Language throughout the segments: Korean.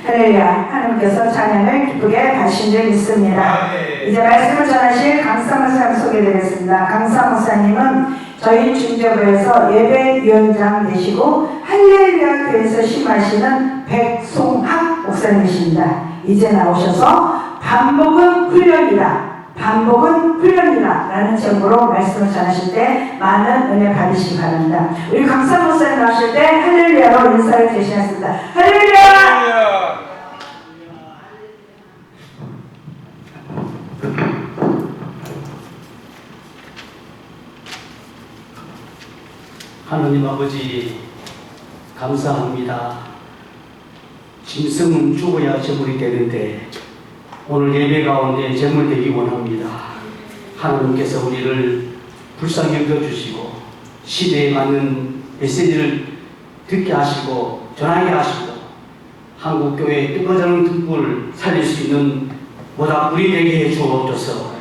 할렐루야. 하나님께서 찬양을 기쁘게 받으신 줄 믿습니다. 이제 말씀을 전하실 강사 목사님 소개드리겠습니다. 강사 목사님은 저희 중재부에서 예배위원장 되시고 할렐루야 교회에서 심하시는 백송학 목사님이십니다. 이제 나오셔서 반복은 훈련이다. 반복은 훈련이다 라는 제목으로 말씀을 전하실 때 많은 은혜 받으시기 바랍니다. 우리 강사 목사님 나오실 때 할렐루야로 인사를 대신했습니다. 할렐루야! 하나님 아버지 감사합니다. 짐승은 죽어야 제물이 되는데 오늘 예배 가운데 제물 되기 원합니다. 하나님께서 우리를 불쌍히 여겨주시고 시대에 맞는 메시지를 듣게 하시고 전하게 하시고 한국교회의 뜨거워지는 등불을 살릴 수 있는 모닥불이 되게 해 주옵소서.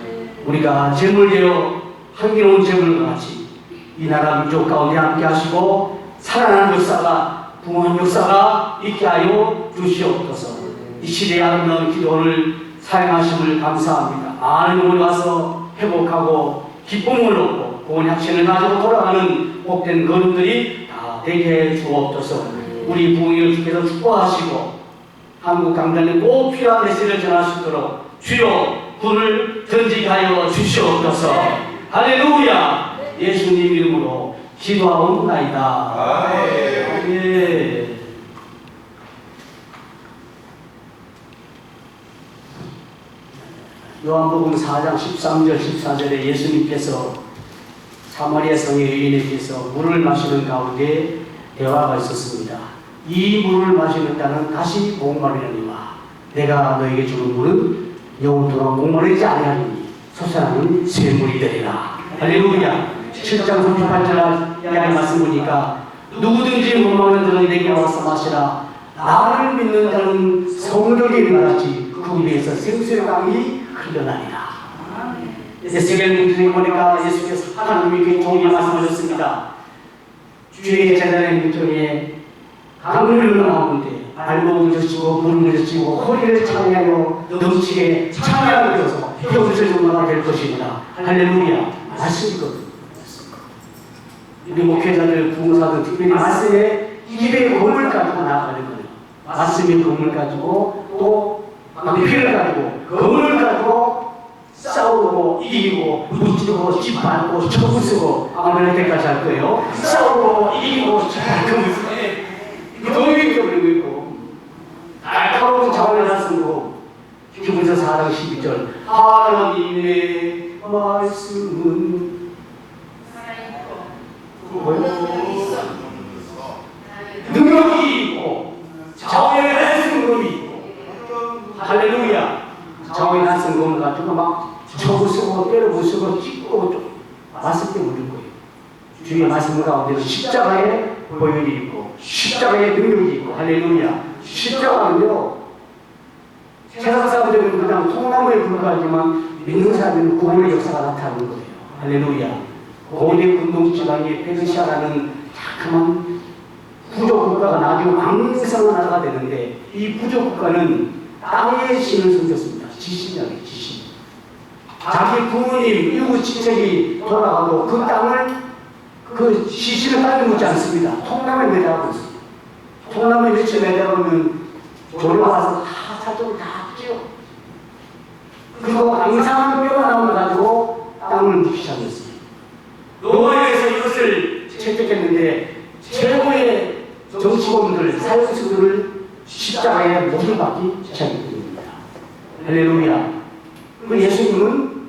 우리가 제물되어 향기로운 제물과 같이 이 나라 민족 가운데 함께 하시고 살아나는 역사가 부흥한 역사가 있게 하여 주시옵소서. 이 시대의 아름다운 기도를 사용하심을 감사합니다. 많은 영혼이 와서 회복하고 기쁨을 얻고 구원 확신을 가지고 돌아가는 복된 걸음들이 다 되게 해 주옵소서. 우리 부흥을 주께서 축복하시고 한국 강단에 꼭 필요한 메시지를 전할 수 있도록 주여 불을 던지게 하여 주시옵소서. 할렐루야. 예수님 이름으로 기도하옵나이다. 아멘. 요한복음 4장 13절 14절에 예수님께서 사마리아 성의 여인에게서 물을 마시는 가운데 대화가 있었습니다. 이 물을 마시는 자는 다시 목마르려니와 내가 너에게 주는 물은 영원토록 목마르지 아니하리니 솟아나는 샘물이 되리라. 할렐루야. 7장 38절 이하의 말씀 보니까 누구든지 목마르는 자는 내게 와서 마시라. 나를 믿는 자는 성령의 같이 그 위에서 생수의 강이 흘러나리라. 에스겔 문중에 보니까 예수께서 하나님께 종이 말씀하셨습니다. 주의 재단의 문중에 강을 흘러나오는데 발목을 젖히고 무릎을 젖히고 허리를 찬양하고 넘치게 찬양하여서 혀를 정마가 될 것입니다. 할렐루야. 말씀이거든요. 우리 목회자들, 부흥사들 특별히 말씀에 입에 검을 가지고 나아가는 거예요. 말씀의 검을 가지고 또 피를 가지고 검을 가지고 싸우고 이기고 무찌르고 짓밟고 쳐부수고 아무나 때까지 할 거예요. 싸우고 이기고 짓밟고 이거 동일이 껴버리고 있고 날카로운 자원을 하시고 기분서 4장 12절 하나님의 말씀은 능력이 있고 자원의 말씀이 있고 할렐루야. 자원의 말씀을 가지고 막 쳐부수고 때려부수고 찍고 왔을 때 우는 거예요. 주의 말씀 가운데는 십자가의 보혈이 있고 십자가의 능력이 있고 할렐루야. 십자가는요 세상 사람들은 그냥 통나무에 불과하지만 믿는 사람들은 구원의 역사가 나타나는 거예요. 할렐루야. 고대 군동지방의 페르시아라는 자그만 부족국가가 나중에 왕성한 나라가 되는데 이 부족국가는 땅의 신을 섬겼습니다. 지신이라는 지신. 자기 부모님 이웃 친척이 돌아가도 그 땅을 그 시신을 땅에 묻지 않습니다. 통나무에 매달고 있습니다. 통나무에 며칠 매달으면 조류가 와서 다 사적을 다 찌요. 그리고 앙상한 뼈가 나오는 가지고 땅을 묻기 시작했습니다. 로마에서 이것을 채택했는데 최고의 정치범들, 사형수들을 십자가에 못을 박기 시작했습니다. 할렐루야. 그 예수님은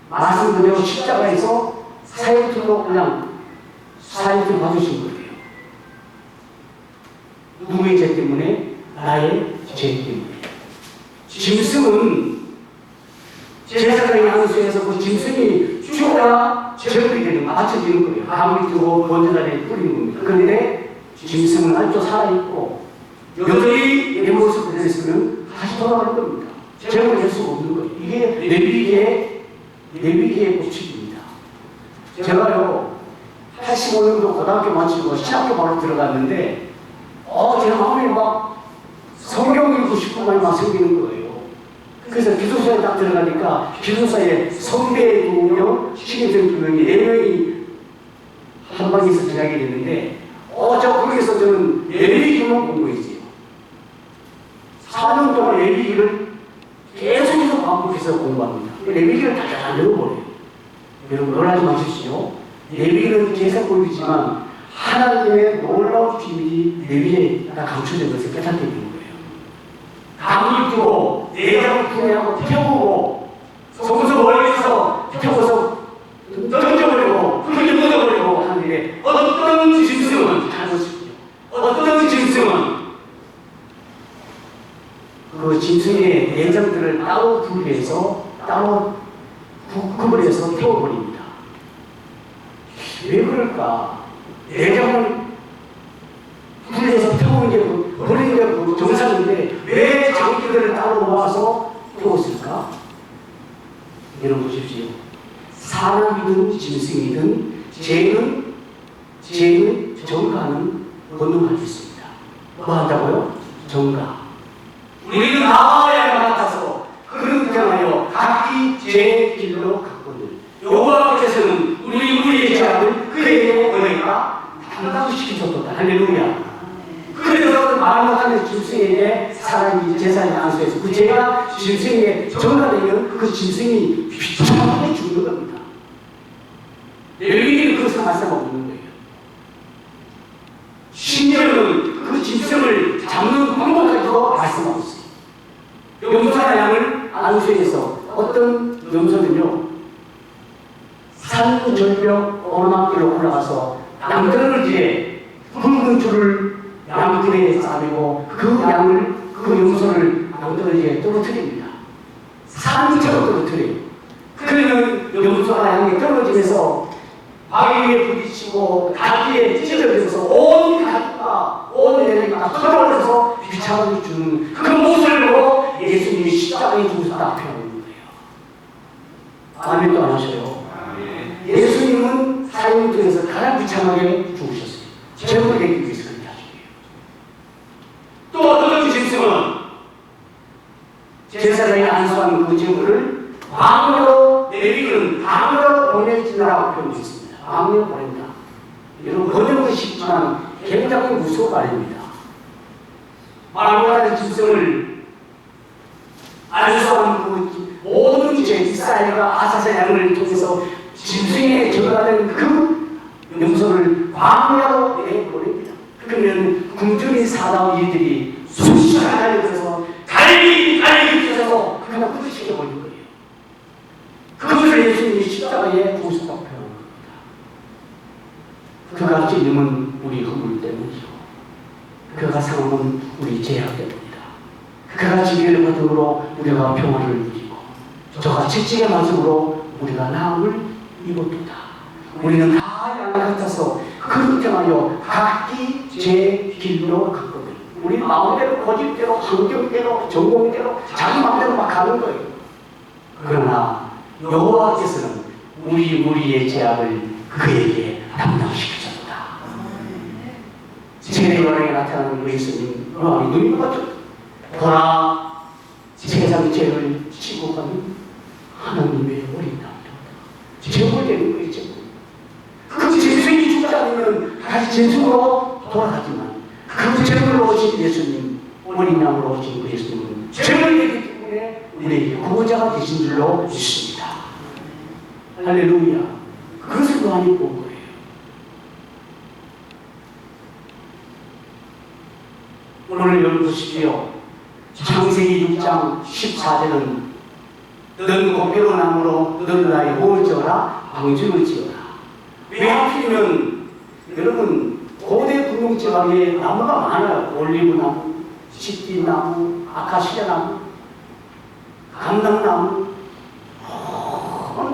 말씀 그대로 십자가에서 사형수로 그냥 사형수 받으신 거예요. 누구의 죄 때문에? 나의 죄 때문에. 짐승은 제사장의 한수에서 그 짐승이 죽어야 제물이 되는 거, 맞춰지는 거예요. 아무리 뜨고 번제단에 뿌리는 겁니다. 그런데 짐승은 아직도 살아있고 여전히 내 모습을 내있으면 다시 돌아가는 겁니다. 제물이 될 수가 없는 거예요. 이게 레위기의 법칙입니다. 제가요 85년도 고등학교 마치고 신학교 바로 들어갔는데 제가 마음이 막 주말이 막 생기는 거예요. 그래서 기숙사에 딱 들어가니까 기숙사에 선배 2명, 신입생 2명이 4명이 한 방에서 지나게 됐는데 거기서 저는 예비기만 공부했어요. 4년 동안 예비기를 계속해서 반복해서 공부합니다. 예비기를 다 외워버려요. 여러분 놀라지 마십시오. 예비기는 계산법이지만 하나님의 놀라운 비밀이 예비기에 다 감춰진 것을 깨닫게 되는 거예요. 감을 두고 내장을 분해하고 태우고 성서 멀리서 태워서 던져버리고 크게 묻어버리고 하는데 어떤 짐승은 잘못이고요. 어떤 짐승은 그 짐승의 내장들을 따로 분리해서 따로 구분해서 태워버립니다. 왜 그럴까? 내장을 분리해서 태우는 게 버리는 게 정상인데 왜 장기들을 따로 모아서 태웠을까? 여러분 보십시오. 사람이든 짐승이든 죄는 정가는 본능을 가지고 있습니다. 뭐 한다고요? 정가. 우리는 나와야 같아서 그런 경하여 각기 제 길로 갔거든. 여호와께서는 우리의 죄악을 그에게 뭐니까 담당시키셨다. 할렐루야. 그래서 말 못하는 짐승에게 사람이 제사에 안수해서 그 죄가 짐승에게 전가되면 그 짐승이 비참하게 죽는 겁니다. 레위기는 그것을 말씀하고 있는 거예요. 심지어는 그 짐승을 잡는 방법까지도 말씀하고 있어요. 염소나 양을 안수해서 어떤 염소는요 산 절벽 오르막길로 올라가서 양들을 뒤에 붉은 줄을 양들에 싸매고 그 양을 그 염소를 양들에게 떨어뜨립니다. 산처럼 떨어뜨려요. 그러면 염소가 양이 떨어지면서 바위 위에 부딪히고 가지에 찢어져서 온 가지가 온 내력이 다 터져버려서 비참하게 죽는 그 모습을 보고 예수님이 십자가에 죽으셨다 표현하는 거예요. 아멘도 안 하셔요. 예수님은 사형 중에서 가장 비참하게 죽으셨어요. 죄를 내기 위해서 그렇게 하셨어요. 또 어떤 짐승은 제사장이 안수한 그 제물을 광야로 레위기는 광야로 보내지라고 표현했습니다. 광야로 보낸다. 여러분 번역은 쉽지만 굉장히 무서운 말입니다. 말하는 짐승을 안수한 그 모든 죄 이스라엘과 아사세 양을 통해서 짐승의 죄가 된 그 염소를 광야로 내보냅니다. 그러면 궁중의 사나운 이들이 수시간 달려들어서 갈기 찢어서 그냥 부딪혀버린 거예요. 그것을 예수님이 십자가에 죽으셨다고 표현합니다. 그가 찔림은 우리 허물 때문이죠. 그가 상함은 우리 죄악 때문이다. 그가 지기를 받음으로 우리가 평화를 누리고 저가 채찍의 맞음으로 우리가 나음을 입었도다. 우리는 다 양 같아서 그릇정하여 각기 제 길로 갔거든. 우리 마음대로 고집대로 환경대로 전공대로 자기 마음대로 막 가는 거예요. 그러나 여호와께서는 우리의 죄악을 그에게 담당시키셨다. 제사장에 나타나는 예수님 마음이 눈이 맞죠? 보라 세상 죄를 지고 가는 하나님의 어린 남자다. 제물 되는 거예요. 제물. 그 짐승이 죽지 않으면 다시 짐승으로 돌아가지만 그 제물로 오신 예수님 어린 양으로 오신 그 예수님은 제물이 되기 때문에 우리에게 구원자가 되신 줄로 믿습니다. 할렐루야. 그것을 많이 본 거예요. 오늘 여러분 보십시오. 창세기 6장 14절은 넌 고배로 나무로 넌 나의 몸을 지어라 방주를 지어라. 왜 하필이면 여러분 고대 분홍지방에 나무가 많아요. 올리브나무, 시띠나무, 아카시아나무, 감당나무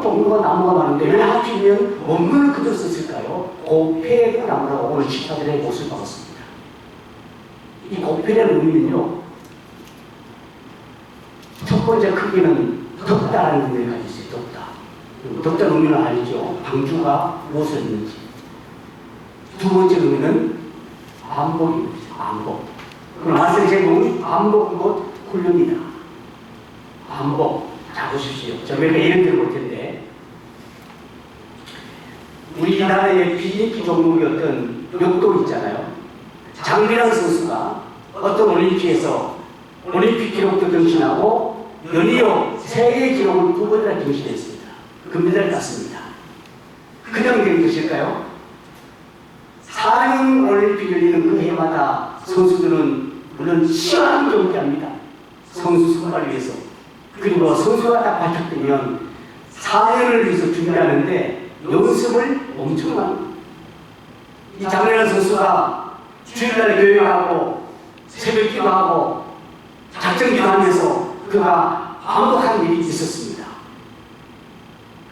동료가 나무가 많은데 왜 하필이면 원문을 그대로 썼을까요? 고페르 나무라고 오늘 14절에 못을 박았습니다. 이 고페르의 의미는요 첫 번째 크기는 덥다라는 의미를 가지고 있어요. 덥다는 의미는 알죠. 방주가 무엇을 있는지. 두 번째 의미는 반복입니다. 반복. 그럼 말씀 제목은 반복은 곧 훈련이다. 반복. 자, 보십시오. 저 몇 개 예를 들어 볼 텐데, 우리나라의 비인기 종목이었던 역도 있잖아요. 장미란 선수가 어떤 올림픽에서 올림픽 기록도 경신하고 연이어 세계 기록을 2번이나 경신했습니다. 금메달을 땄습니다. 그냥 된 것일까요? 4년 올림픽 열리는 그 해마다 선수들은 물론 시간 경기합니다. 선수 선발을 위해서. 그리고 선수가 딱 발탁되면 4년을 위해서 준비하는데 연습을 엄청 합니다. 이 장면한 선수가 주일날 교육하고 새벽기도 하고 작전기도 하면서 그가 반복한 일이 있었습니다.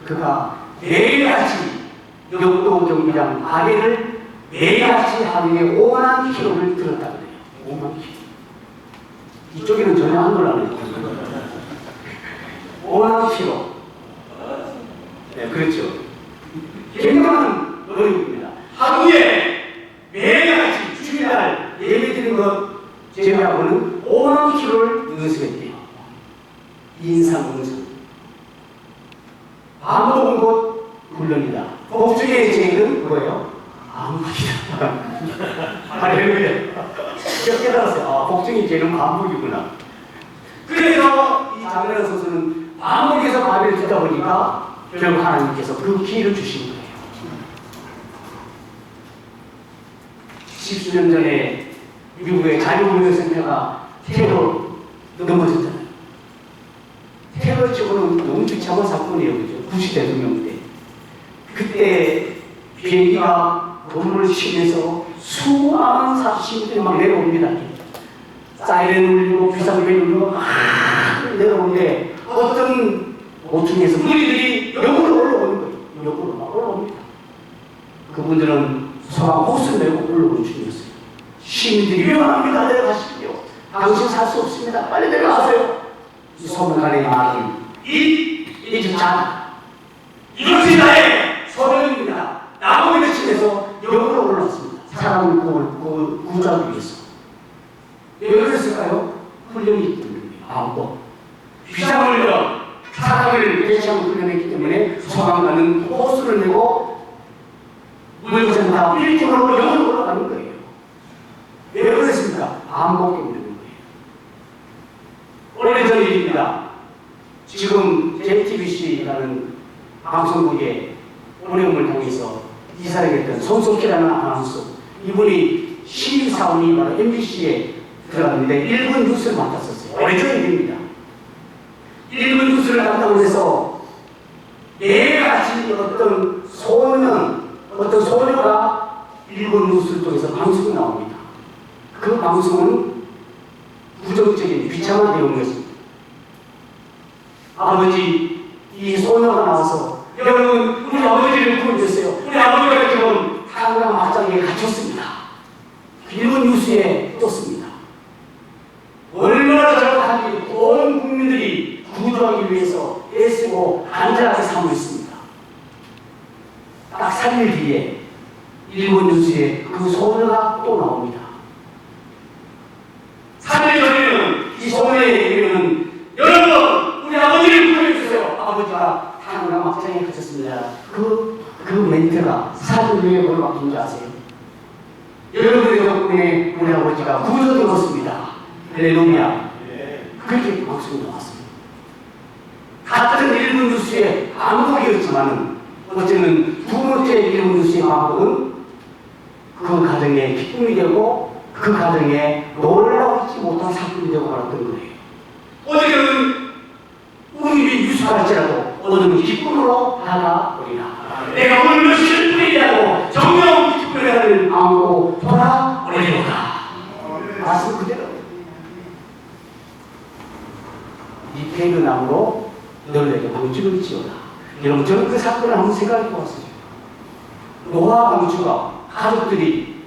그가 매일같이 역도 경기장 아래를 매일같이 하루에 5만 킬로를 들었다고 해요. 5만 킬로. 이쪽에는 전혀 안 놀라네요. 5만 킬로. 네, 그렇죠. 굉장한 노력입니다. 하루에 매일같이 주일날 예배드리는 것 제외하고는 5만 킬로를 연습했대요. 인상공성. 반복은 곧 훈련이다. 복중의 제일은 뭐예요? 반복이다. 할렐루야. 깨달았어요. 아, 복중의 제일은 반복이구나. 그래서 이 장면한 선수는 반복해서 마비를 듣다 보니까 결국 하나님께서 그 기회를 주신 거예요. 10수년 전에 미국의 자유무역센터가 테러 넘어졌잖아요. 테러 치고는 너무 비참한 사건이에요. 그죠? 부시 대통령 때. 그때 비행기가 건물을 치면서 수많은 시민들이 막 내려옵니다. 사이렌 울리고 비상벨 울리고 막 내려오는데 어떤 모퉁이에서 무리들이 역으로 올라오는 거예요. 역으로 막 올라옵니다. 그분들은 소방 호스를 메고 올라오는 중이었어요. 시민들이 위험합니다. 내려가십시오. 당신 살 수 없습니다. 빨리 내려가세요. 이 소방관의 말은 이제 자 이것이 나의 소명입니다. 나무 외침에서 역으로 올라왔습니다. 사람을 구조하기 위해서. 왜 그랬을까요? 훈련이 있기 때문에. 반복. 비상훈련, 사람을 대시하고 훈련했기 때문에 소방관은 호스를 내고 물전다 빌딩으로 역으로 올라가는 거예요. 왜 그랬습니까? 반복 때문에 그런 거예요. 오래전 일입니다. 지금 JTBC라는 방송국의 어려움을 통해서 이사를 손석희라는 아나운서, 이분이 시민사원이 바로 MBC에 들어갔는데 1분 뉴스를 맡았었어요. 오래전 일입니다. 1분 뉴스를 담당을 해서 매일같이 어떤 소녀가 1분 뉴스를 통해서 방송이 나옵니다. 그 방송은 부정적인 비참한 내용이었습니다. 아버지, 이 소녀가 나와서 여러분, 우리 아버지를 구해주세요. 우리 아버지가 지금 한강 막장에 갇혔습니다. 1분 뉴스에 떴습니다. 얼마나 정확한지 온 국민들이 구조하기 위해서 애쓰고 간절하게 삼고 있습니다. 딱 3일 뒤에 1분 뉴스에 그 소녀가 또 나옵니다. 3일 전에는 이 소녀의 얘기는 여러분, 우리 아버지를 구해주세요. 아버지가 한강 막장에 갇혔습니다. 그 멘트가 4일 후에 뭘 바뀐 줄 아세요? 여러분의 덕분에 우리 아버지가 구조되었습니다. 할렐루야. 그렇게 방송이 나왔습니다. 같은 1분 뉴스의 반복이었지만은 어쨌든 두 번째 1분 뉴스의 반복은 그 가정에 기쁨이 되고 그 가정에 놀라우지 못한 사건이 되고 말았던 거예요. 어제는 우리 뉴스가 할지라도 오늘은 기쁨으로 다가오리라. 내가 오늘 몇시를 뿌리냐고 정령 기쁨을 안고 돌아오리로다. 말씀 그대로. 이 배그나무로 너희에게 방주를 지어라. 여러분, 저는 그 사건을 한번 생각해 보았어요. 노아 방주가 가족들이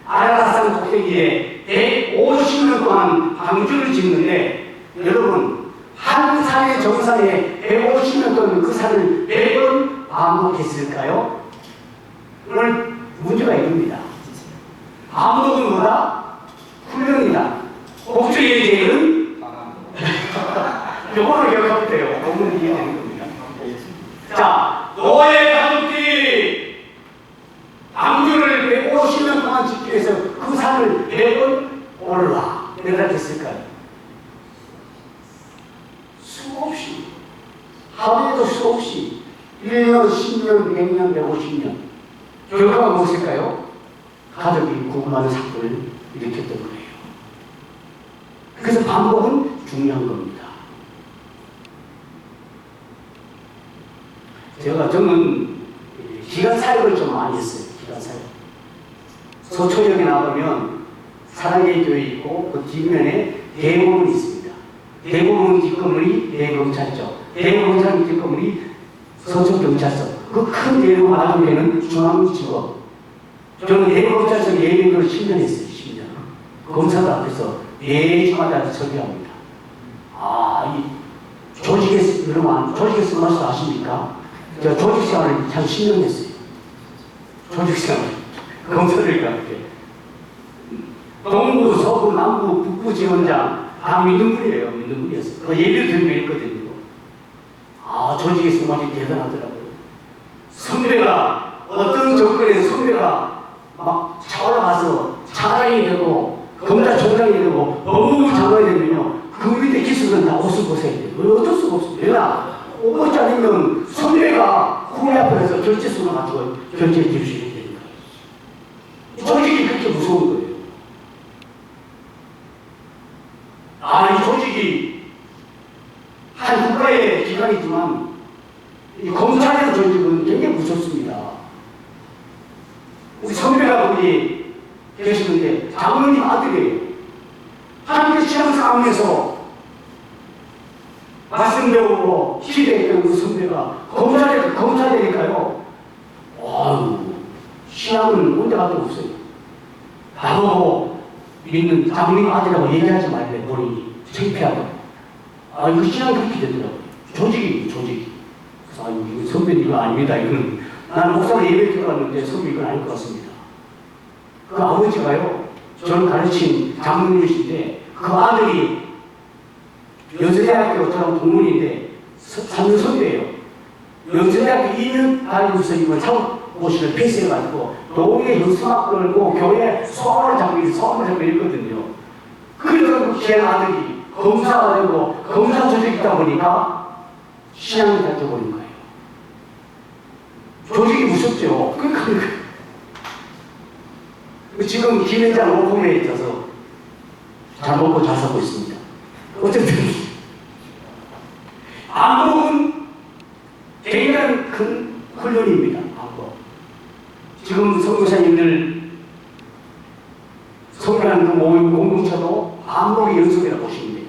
아라산 꼭대기에 150년 동안 방주를 짓는데, 여러분, 한 산의 정상에 150년 동안 그 산을 매번 반복했을까요? 오늘 문제가 이겁니다. 반복은 뭐다? 훈련이다. 복주의 제일은 요거는 기억하면 돼요. 그거는 이해되는 겁니다. 자, 노예 가족들이 방주를 150년 동안 짓기 위해서 그 산을 100번 올라 내려갔을까요? 수없이, 하루에도 수없이 1년, 10년, 100년, 150년. 결과가 무엇일까요? 가족이 구금하는 사건을 일으켰던 거예요. 그래서 반복은 중요한 겁니다. 저는 기간 사역을 좀 많이 했어요. 기간 사역. 서초역에 나가면 사랑의 교회 있고 그 뒷면에 대법원이 있습니다. 대법원 뒷건물이 대검찰청, 대검찰 뒷건물이 서초경찰서. 그 큰 대법원 안쪽에는 중앙지법. 저는 대검찰청 예비를 10년 했어요. 10년. 검사들 앞에서 매주마다 설교합니다. 이 조직에, 여러분, 조직에 쓴 말씀 아십니까? 제가 조직생활을 한 10년 했어요. 조직생활. 검사들과 함께. 동부, 서부, 남부, 북부 지원장 다 믿는 분이에요. 믿는 분이었어요. 그 예비를 들으면 있거든요. 조직의 생활이 대단하더라고요. 선배가, 어떤 조건에서 선배가 막 차올라가서 차장이 되고, 검찰총장이 되고, 법무부 장관이 되면요. 그 밑에 기술은 다 옷을 벗어야 돼요. 어쩔 수가 없습니다. 왜냐? 옷 벗지 않으면 선배가 후배 앞에서 결제수를 가지고 결제해 줄 수 있게 됩니다. 조직이 그렇게 무서운 거예요. 이 조직이 한 국가의 기관이지만 이 검찰이라는 조직은 굉장히 무섭습니다. 우리 선배가 거기 계시는데 장로님 아들이에요. 하나님의 신앙 상황에서 말씀 배우고 기대했던 그 선배가 검사되니까요. 신앙은 언제 가도 없어요. 나보고 믿는 장로님 아들이라고 얘기하지 말래. 본인이 창피하고. 이거 신앙이 그렇게 되더라고요. 조직이. 그래서 이거 선배님 이거 아닙니다. 이거는 나는 목사로 예배 들어갔는데 선배 이건 아닐 것 같습니다. 그 아버지가요. 저를 가르친 장로님이신데 그 아들이 연세대학교 저랑 동문인데 3년 선배예요. 연세대학교 2년 다니면서 이번 사무실을 폐쇄해가지고 동네 현수막 걸고 교회 소원을 잡고 있거든요. 그래서 그 귀한 아들이 검사가 되고 검사 조직이 있다 보니까 신앙이 닫혀버린 거예요. 조직이 무섭죠. 지금 김현장 오품에 있어서 잘 먹고 잘 살고 있습니다. 어쨌든 안목은 굉장히 큰 훈련입니다. 안목. 지금 선교사님들 성교하는 그 모임 공동체도 안목의 연습이라고 보시면 돼요.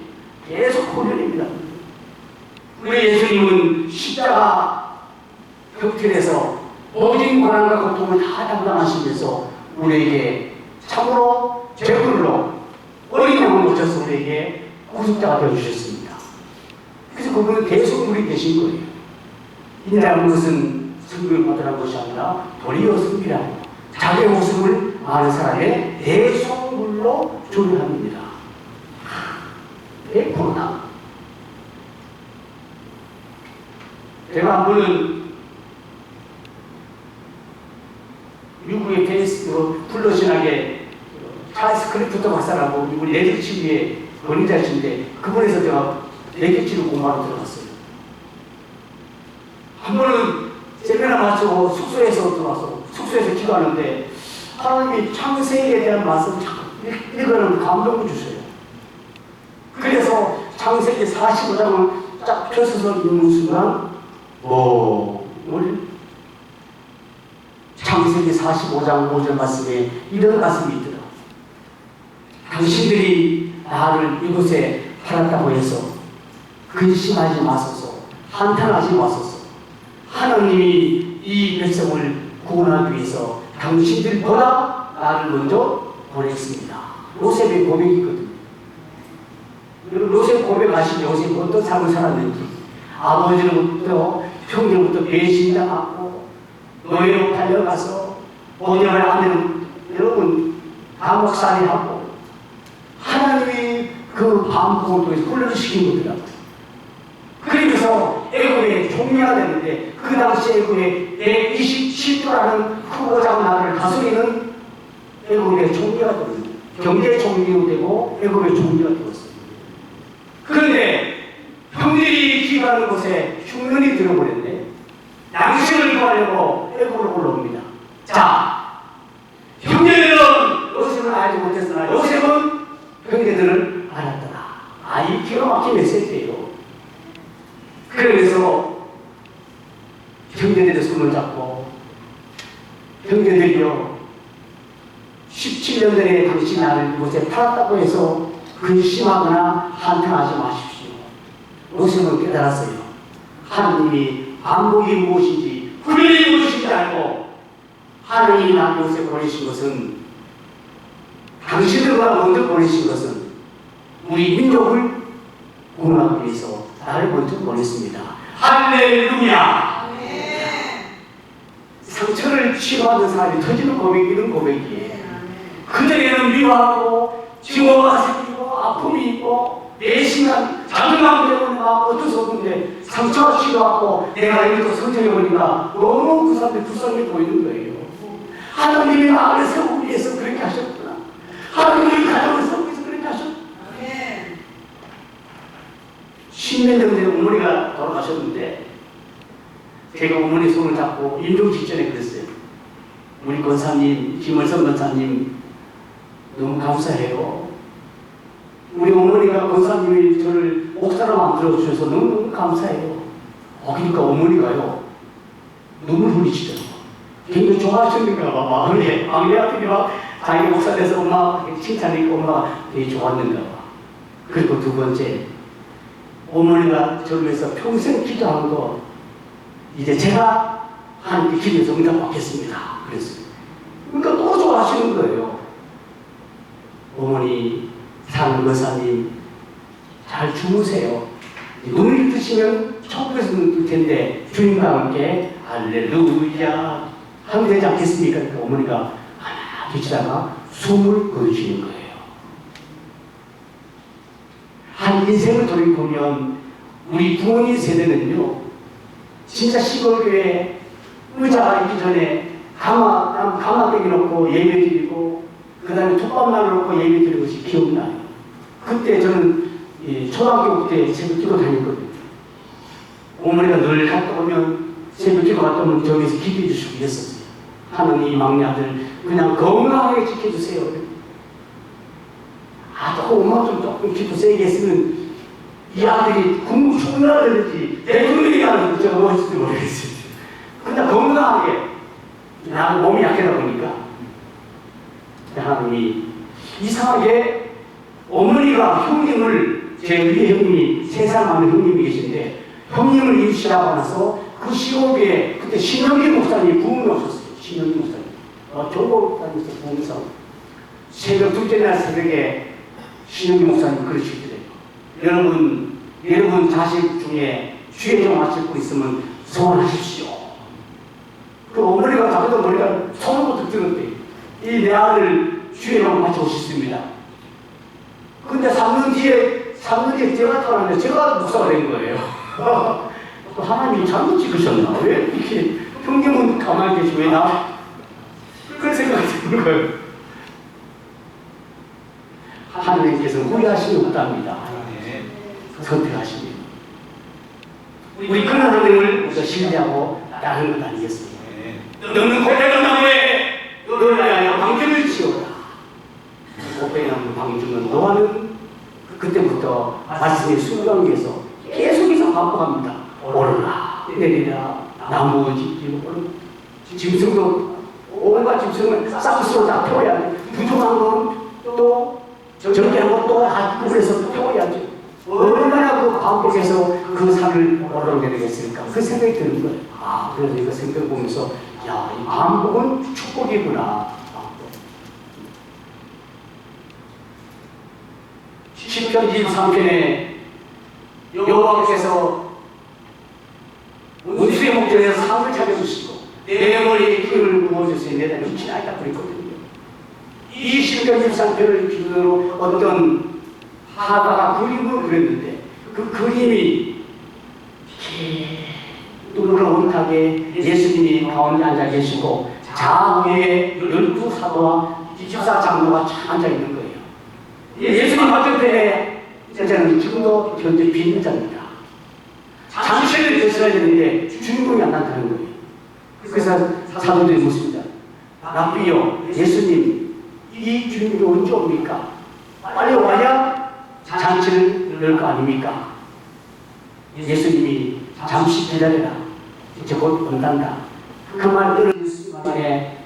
계속 훈련입니다. 우리 예수님은 십자가 벽틀에서 모든 고난과 고통을 다 담당하시면서 우리에게 참으로 제물로 어린 양을 모셔서 우리에게 구속자가 되어주셨습니다. 그래서 그분은 계속 우리 계신 거예요. 인자한 것은 승부를 받으라는 것이 아니라 도리어 승비라고 자기의 모습을 아는 사람의 대속물로 조율합니다. 100%나. 제가 한 번은 미국의 테니스로 플러신하게 찰스 클리프트 박사라고 우리 레드치위의 권위자이신데 그분에서 제가 레드치를 공부하러 들어갔어요. 한 번은 세미나 마치고 숙소에서 들어와서 숙소에서 기도하는데 하나님이 창세기에 대한 말씀을 읽으라는 감동을 주세요. 그래서 창세기 45장을 쫙 펴서서 읽는 순간 창세기 45장 5절 말씀에 이런 말씀이 있더라. 당신들이 나를 이곳에 팔았다고 해서 근심하지 마소서, 한탄하지 마소서. 하나님이 이 백성을 구원하기 위해서 당신들보다 나를 먼저 보냈습니다. 요셉의 고백이거든요. 요셉 고백하신 요셉이 어떤 삶을 살았는지, 아버지로부터 형제로부터 배신당하고 노예로 달려가서 본인을 아내는 여러분 감옥살이하고 하나님이 그 반복을 통해서 훈련시킨 거더라고요. 거기서 애굽의 총리가 됐는데 그 당시 애굽의 127조라는 크고 작은 나라를 다스리는 애굽의 총리가 되었습니다. 경제 총리도 되고 애굽의 총리가 되었습니다. 그런데 형들이 기가하는 곳에 흉년이 들어버렸는데 양식을 구하려고 애굽으로 올라옵니다. 자, 형제들은 요셉을 알지 못했으나 요셉은 형제들을 알았더라. 이 기가 막힌 메시지예요. 그러면서 형제들의 손을 잡고 형제들이요 17년 전에 당신 나를 이곳에 팔았다고 해서 근심하거나 한탄하지 마십시오. 요셉은 깨달았어요. 하나님이 반복이 무엇인지 훈련이 무엇인지 알고 하나님이 나를 요셉 보내신 것은 당신들보다 먼저 보내신 것은 우리 민족을 구원하기 위해서 나를 먼저 보냈습니다. 할렐루야! 상처를 치료하는 사람이 터지는 고백이 이런 고백이에요. 그전에는 미워하고 증오가 생기고 아픔이 있고 내심한 자존감 때문에 막 어쩔 수 없는데 상처가 치료하고 내가 이렇게 성장해 보니까 너무 그 사람들이 불쌍해 보이는 거예요. 하나님이 나를 세우기 위해서 그렇게 하셨구나. 하나님이 가정을 세우기 위해서 그렇게 하셨구나. 10년 전에 어머니가 돌아가셨는데 제가 어머니 손을 잡고 임종 직전에 그랬어요. 우리 권사님, 김월성 권사님 너무 감사해요. 우리 어머니가 권사님이 저를 목사로 만들어 주셔서 너무 감사해요. 그러니까 어머니가요 눈물 흘리시더라고요. 굉장히 좋아하셨는가 봐. 막내한테 막 자기 목사 돼서 엄마 칭찬하니까 엄마가 되게 좋았는가 봐. 그리고 두 번째, 어머니가 저를 위해서 평생 기도한 거 이제 제가 하나님께 기도해서 응답받겠습니다. 그랬어요. 그러니까 또 좋아하시는 거예요. 어머니, 사는 권사님 잘 주무세요. 눈을 뜨시면 천국에서 눈 뜰 텐데 주님과 함께 할렐루야 하면 되지 않겠습니까? 그러니까 어머니가 하나 계시다가 숨을 거두시는 거예요. 한 인생을 돌이보면 우리 부모님 세대는요 진짜 시골교회 의자가 있기 전에 가마대기 놓고 예배 드리고 그 다음에 톱밥만 놓고 예배 드리는 것이 기억나요. 그때 저는 초등학교 때 새벽기도 다녔거든요. 어머니가 늘 갔다 오면 새벽기도 갔다 오면 저기서 기도해 주시고 그랬었어요. 하나님 막내 아들 그냥 건강하게 지켜주세요. 엄마 좀 조금 기도 세게 했으면 이 아들이 국무 총리가 되는지 대통령이 하는지 제가 뭐 했을지 모르겠어요. 그냥 건강하게 나는 몸이 약하다 보니까 하나님이 이상하게 어머니가 형님을 제 위에 형님이 3살 많은 형님이 계신데 형님을 이웃이라고 나서 그 시골에 그때 신영기 목사님이 부흥이 오셨어요. 신영기 목사님 조국 목사님께서 부흥해서 새벽 둘째 날 새벽에 신영기 목사님 그러시더래요. 여러분 자식 중에 주에 좀 맞출 분 있으면 소원하십시오. 그 어머니가 자기도 머리가 손으로 들었대요. 이 내 아들 주에 좀 맞춰 오셨습니다. 근데 3년 뒤에 제가 태어났는데 제가 목사가 된 거예요. 하나님이 잘못 찍으셨나? 왜 이렇게 형님은 가만히 계시고 왜 나? 그런 생각이 드는 거예요. 하나님께서 후회하심이 없답니다. 선택하십니다. 우리 그런 하나님을 우리가 신뢰하고 따르는 것 아니겠습니까? 너는 고백한 나무에 너를 위하여 방주를 지어라. 고백한 방주는 노아는 그때부터 말씀의 순간에서 계속해서 반복합니다. 오르라 내리라 나무 짓기로 짐승도 온갖 짐승은 싹스로 다 태워야 돼. 부족한 건 또 정리한 것도 한국에서 태워야죠. 얼마나 그 반복해서 그 산을 오르내리겠을까 그 생각이 드는 거예요. 그래서 이거 생각 보면서 야, 이 반복은 축복이구나. 시편 23편에 여호와께서 원수의 목전에서 상을 차려주시고 내 머리에 기름을 부어주시니 내가 빛이 나있다 그랬거든요. 이 시편 23편을 기준으로 어떤 화가가 그림을 그렸는데 그 그림이 눈을 온탁에 예수님이 가운데 앉아 계시고 좌우에 12사도와 24장로가 쫙 앉아 있는 거예요. 예수님 맞은편에 이제는 지금도 현재 빈 자입니다. 장치를 됐어야 되는데 주인공이 안 나타나는 거예요. 그래서 사도들이 묻습니다. 랍비요, 예수님, 이 주인공이 언제 옵니까? 빨리 와야 잔치를 열 거 아닙니까? 예수님이 잠시 기다려라. 이제 곧 온단다. 그 말을 말에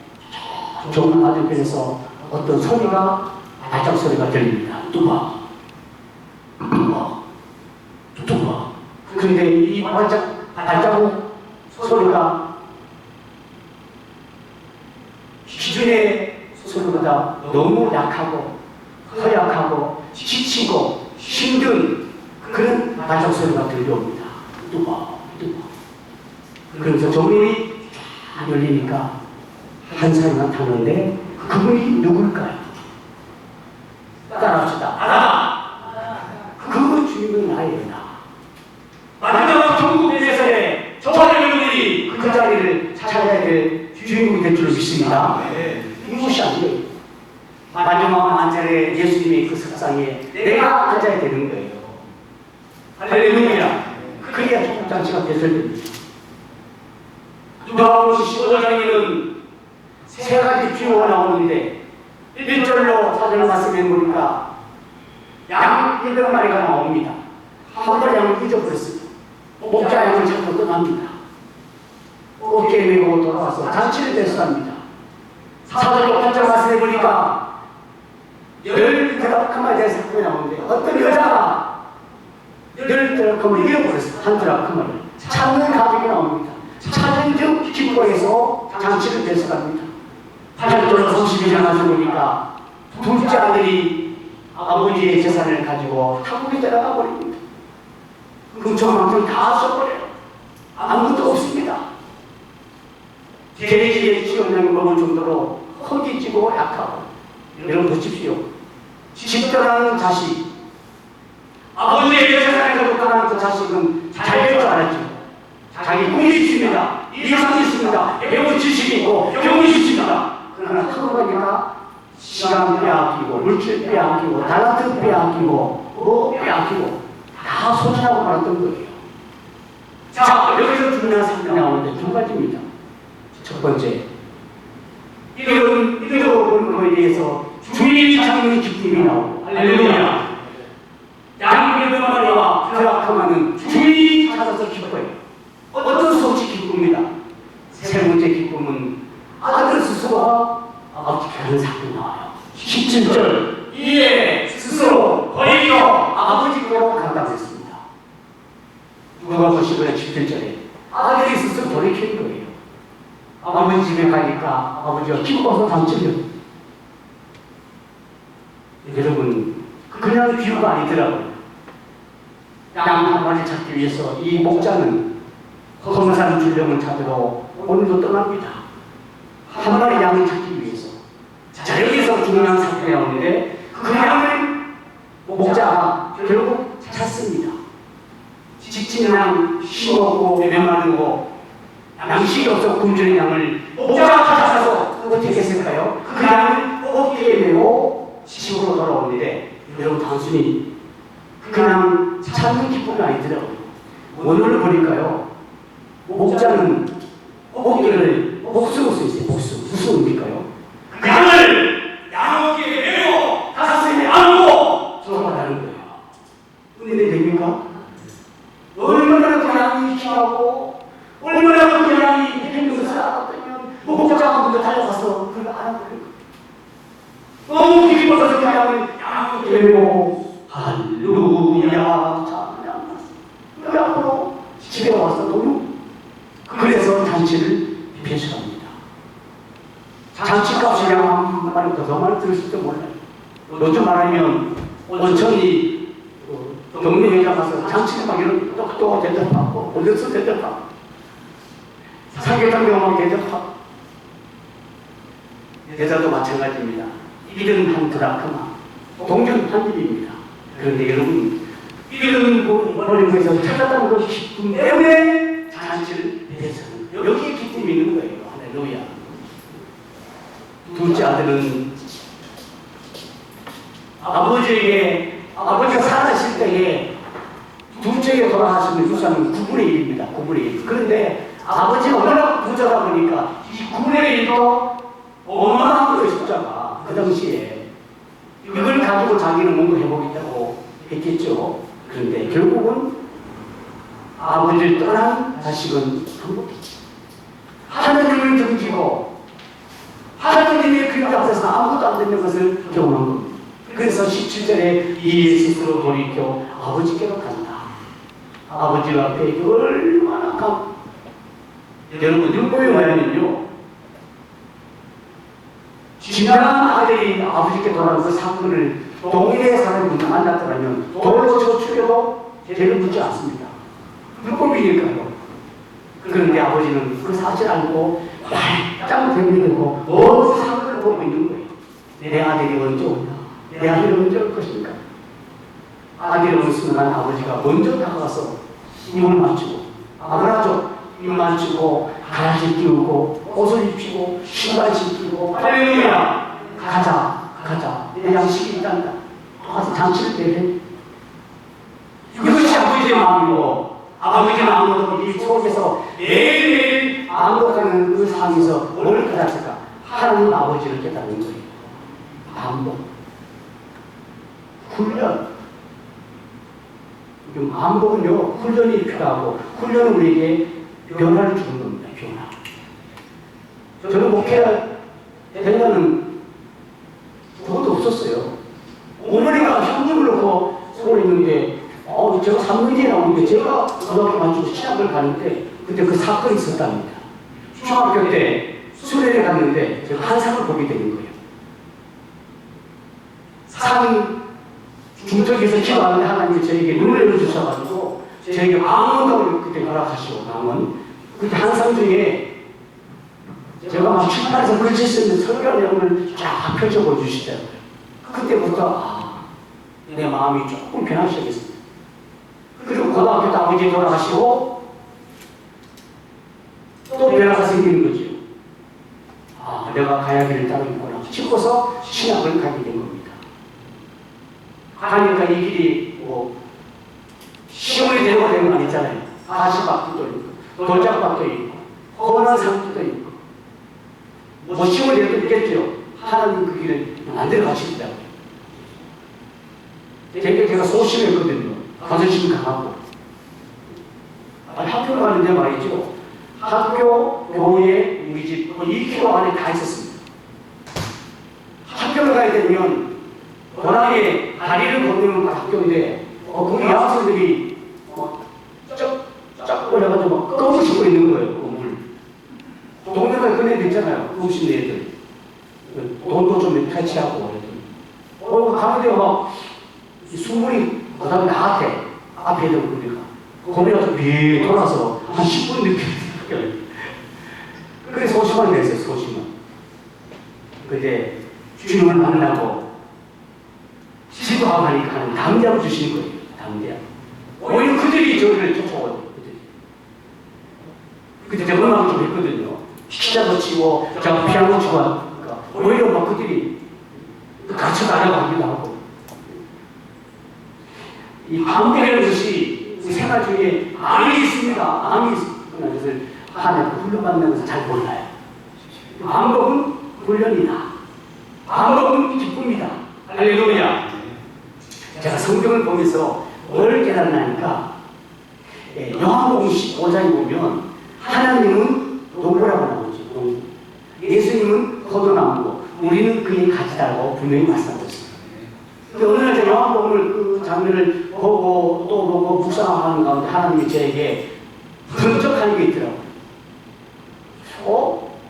좁은 맞은편에서 어떤 소리가 발작 소리가 들립니다. 뚜바, 뚜바, 뚜바. 그런데 이 발자국 소리가 기존의 소리보다 너무 약하고 허약하고 지치고 힘든 그런 발작 소리가 들려옵니다. 뚜바, 뚜바. 그래서 정문이 쫙 열리니까 한 사람이 나타나는데 그분이 누굴까요? 따라합시다. 그 주인은 나예요. 나. 마지막 전국 대세에 저와 여러분이 그 자리를 찾아야 될 주인공이 될 줄 믿습니다. 이것이 아니에요. 마지막 만찬에 예수님의 그 석상에 내가 앉아야 되는 거예요. 할렐루야. 그래야 축복잔치가 개설됩니다. 누가복음 15장에는 세 가지 비유가 나오는데 1절로 사전을 말씀해 보니까 양 100마리가 나옵니다. 한 마리 양을 잊어버렸습니다. 목자 양을 찾고 떠납니다. 어깨에 메고 돌아와서 잔치를 대수합니다. 사절로 8절 말씀해 보니까 10드라크마에 사건이 나오는데 어떤 여자가 10드라크마를 잃어버렸어요. 한 드라크마를 찾는 가족이 나옵니다. 찾은 즉 기뻐해서 잔치를 대수합니다. 8절로 32절 말씀 보니까 둘째 아들이 아버지의 재산을 가지고 타국에 들어가 버립니다. 금총만큼 다 써버려요. 아무것도 없습니다. 돼지의 지원량을 먹을 정도로 허기지고 약하고. 여러분 보십시오. 집 떠나는 자식, 아버지의 재산을 가지고 떠나는 그 자식은 잘 될 줄 알았죠. 자기 꿈이 있습니다. 이상이 있습니다. 배운 지식이 있고 경험이 있습니다. 그러나 하고 보니까 시간 빼앗기고 물질 빼앗기고 달란트 빼앗기고 뭐 빼앗기고 다 소진하고 말았던 거예요. 자, 여기서 중요한 사건이 나오는데 두 가지입니다. 첫 번째, 잃어버린 거에 대해서 주인이 찾는 기쁨이 나오고 할렐루야. 양 100마리와 드라크마는 주인이 찾아서 기뻐요. 어떤 수없이 기쁩니다. 세 번째 기쁨은 아들 스스로가 어떻게 하는 사건이 나와요. 17절, 이에 스스로 버리고 아버지께로 간다고 했습니다. 누가복음 15장 17절에 아들이 스스로 돌이키는 거예요. 아버지 집에 가니까 아버지가 기뻐서 잠들려. 여러분, 그냥 비유가 아니더라고요. 양 한 마리 찾기 위해서 이 목자는 검산 줄령을 찾으러 오늘도 떠납니다. 한 마리 양을 찾기 위해서. 자, 여기서 중요한 사건이 나오는데 그 양을 목자가 결국 찾습니다. 지친 양, 힘없고 메마르고 양식이 없어 굶주린 양을 목자가 찾아서 어떻게 했을까요? 그 양을 어깨에 메고 집으로 돌아오는데 여러분 단순히 그냥 찾는 기쁨이 아니더라고요. 오늘을 보니까요. 목자는 어깨를 목숨을 수 있어요. 목숨. 무슨 의미일까요? 그 양을 양 어깨에 메고 가슴에 안고 돌아가는 거예요. 근데 됩니까? 얼마나 그 양이 귀하고 얼마나 그 양이 힘든 것을 알았다면 목자가 먼저 달려가서 그걸 알아버린 거예요. 너무 기뻐서 그 양을 양 어깨에 메고 할렐루야 찬양 그 앞으로 집에 와서 너무 그래서 잔치를 폐쇄합니다. 잔치값이 양 한 마리 더 많이 들었을지도 몰라요. 요즘 말하면 온천이 동네 여자 가서 잔치를 막 이런 똑똑 대접하고 어디서 대접하고 삼계탕 경험하고 대접하고 여자도 마찬가지입니다. 1은 한 드라크마 동전 한 입입니다. 그런데 여러분 이런 버린 거에서 찾았다는 그 기쁨 때문에 잔치를 대해서는 여기에 기쁨이 있는 거예요. 할렐루야. 둘째 아들은 아버지가 살아계실 때에 둘째에 돌아가시는 유산은 9분의 1입니다. 9분의 1. 그런데 아버지가 워낙 부자다 보니까 이 9분의 1도 어마어마한 거예요, 숫자가. 그 당시에. 이걸 가지고 자기는 뭔가 해보겠다고 했겠죠. 그런데 결국은 아버지를 떠난 자식은 한복이지. 하나님을 등지고 하나님의 그림 앞에서 아무것도 안 되는 것을 경험한 겁니다. 그래서 17절에 이에 스스로 돌이켜 아버지께로 간다. 아버지 앞에 얼마나 여러분 눈보에 뭐냐면요, 진정한 아들이 아버지께 돌아온 그 사건을 동일의 사람이 만났더라면 돌로 쳐 죽여도 죄를 묻지 않습니다. 불법이니까요. 그런데 아버지는 그 사실 알고 말짱 대밀고 모든 사건을 보고 있는 거예요. 내 아들이 언제 오냐? 내 아들이 언제 올 것인가? 아들이 오는 순간 아버지가 먼저 다가가서 입을 맞추고, 아버라죠. 입 맞추고 가지 끼우고 옷을 입히고 신발 신기고, 할렐루야, 가자 내 양식이 있단다. 가서 잔치를 대해. 이것이 아버지의 마음이고, 아버지는 아무도 이 속에서 매일매일 암독하는 그 상에서 뭘 깨닫을까? 하나님 아버지를 깨닫는 거예요. 암독, 훈련. 암독은요, 훈련이 필요하고, 훈련은 우리에게 변화를 주는 겁니다. 변화. 저는 목회가 되려는 그것도 없었어요. 어머니가 현금을 넣고 손을 있는데, 제가 3년 뒤에 나오는데, 제가 고등학교 마치고 신학을 가는데, 그때 그 사건이 있었답니다. 중학교 때 수련회 갔는데, 제가 한 상을 보게 되는 거예요. 상이 중턱에서 기도하는데 하나님이 저에게 눈을 열어주셔가지고, 저에게 망원경을 그때 허락하시고, 망원. 그때 한 상 중에 제가 막 출판에서 글씨 쓰는 설교 내용을 쫙 펼쳐 보여주시더라고요. 그때부터, 내 마음이 조금 변하기 시작했습니다. 그리고 고등학교 때 아버지 돌아가시고, 또 변화가 생기는 거죠. 내가 가야 길을 따르겠구나 싶어서 신학을 가게 된 겁니다. 가니까 이 길이 시험이 되고 되는 건 아니잖아요. 가시밭도 있고, 돌짝밭도 있고, 험한 산도 있고, 시험이 되도 있겠죠. 하나님 그 길을 만들어 가시더라고요. 되게 제가 소심했거든요. 자존심이 강하고. 학교 가는데 말이죠. 학교, 교회, 우리 집 2km 안에 다 있었습니다. 학교를 가야 되면 고랑에 다리를 건너는 학교인데, 거기 여학생들이 쫙 올려가지고 막 껌을 씹고 있는 거예요. 물. 동네가 그런 애들 있잖아요. 음식 애들. 돈도 좀 탈취하고. 가는데 막 수문이 그 다음에 나한테 앞에 있는 거니까 거기가 미 돌아서 한 10분 늦게 그래서 소심하게 됐어요. 소심한. 근데 주님을 만나고 지도하고 하니까 당대하고 주시는 거예요. 당대하고. 오히려 그들이 저를 쫓아와요. 그때 제가 음악을 좀 했거든요. 기자도 치고 제가 피아노 치고 하니까 오히려 막 그들이 같이 가려고 하기도 하고. 이 암독이라는 것이 우리 생활 중에 암이 있습니다. 암이 있습니다. 그것을 하나님 훈련받는 것을 잘 몰라요. 암독은 훈련이다. 암독은 기쁨이다. 할렐루야. 제가 성경을 보면서 뭘 깨달으니까, 요한복음 15장에 보면 하나님은 농부라고 나오죠. 농부. 예수님은 포도나무고 우리는 그의 가지다라고 분명히 말씀하셨습니다. 어느 날 제가 요한복음을 그 장면을 보고 또 보고 묵상하는 가운데 하나님이 저에게 번쩍하는 게 있더라고요.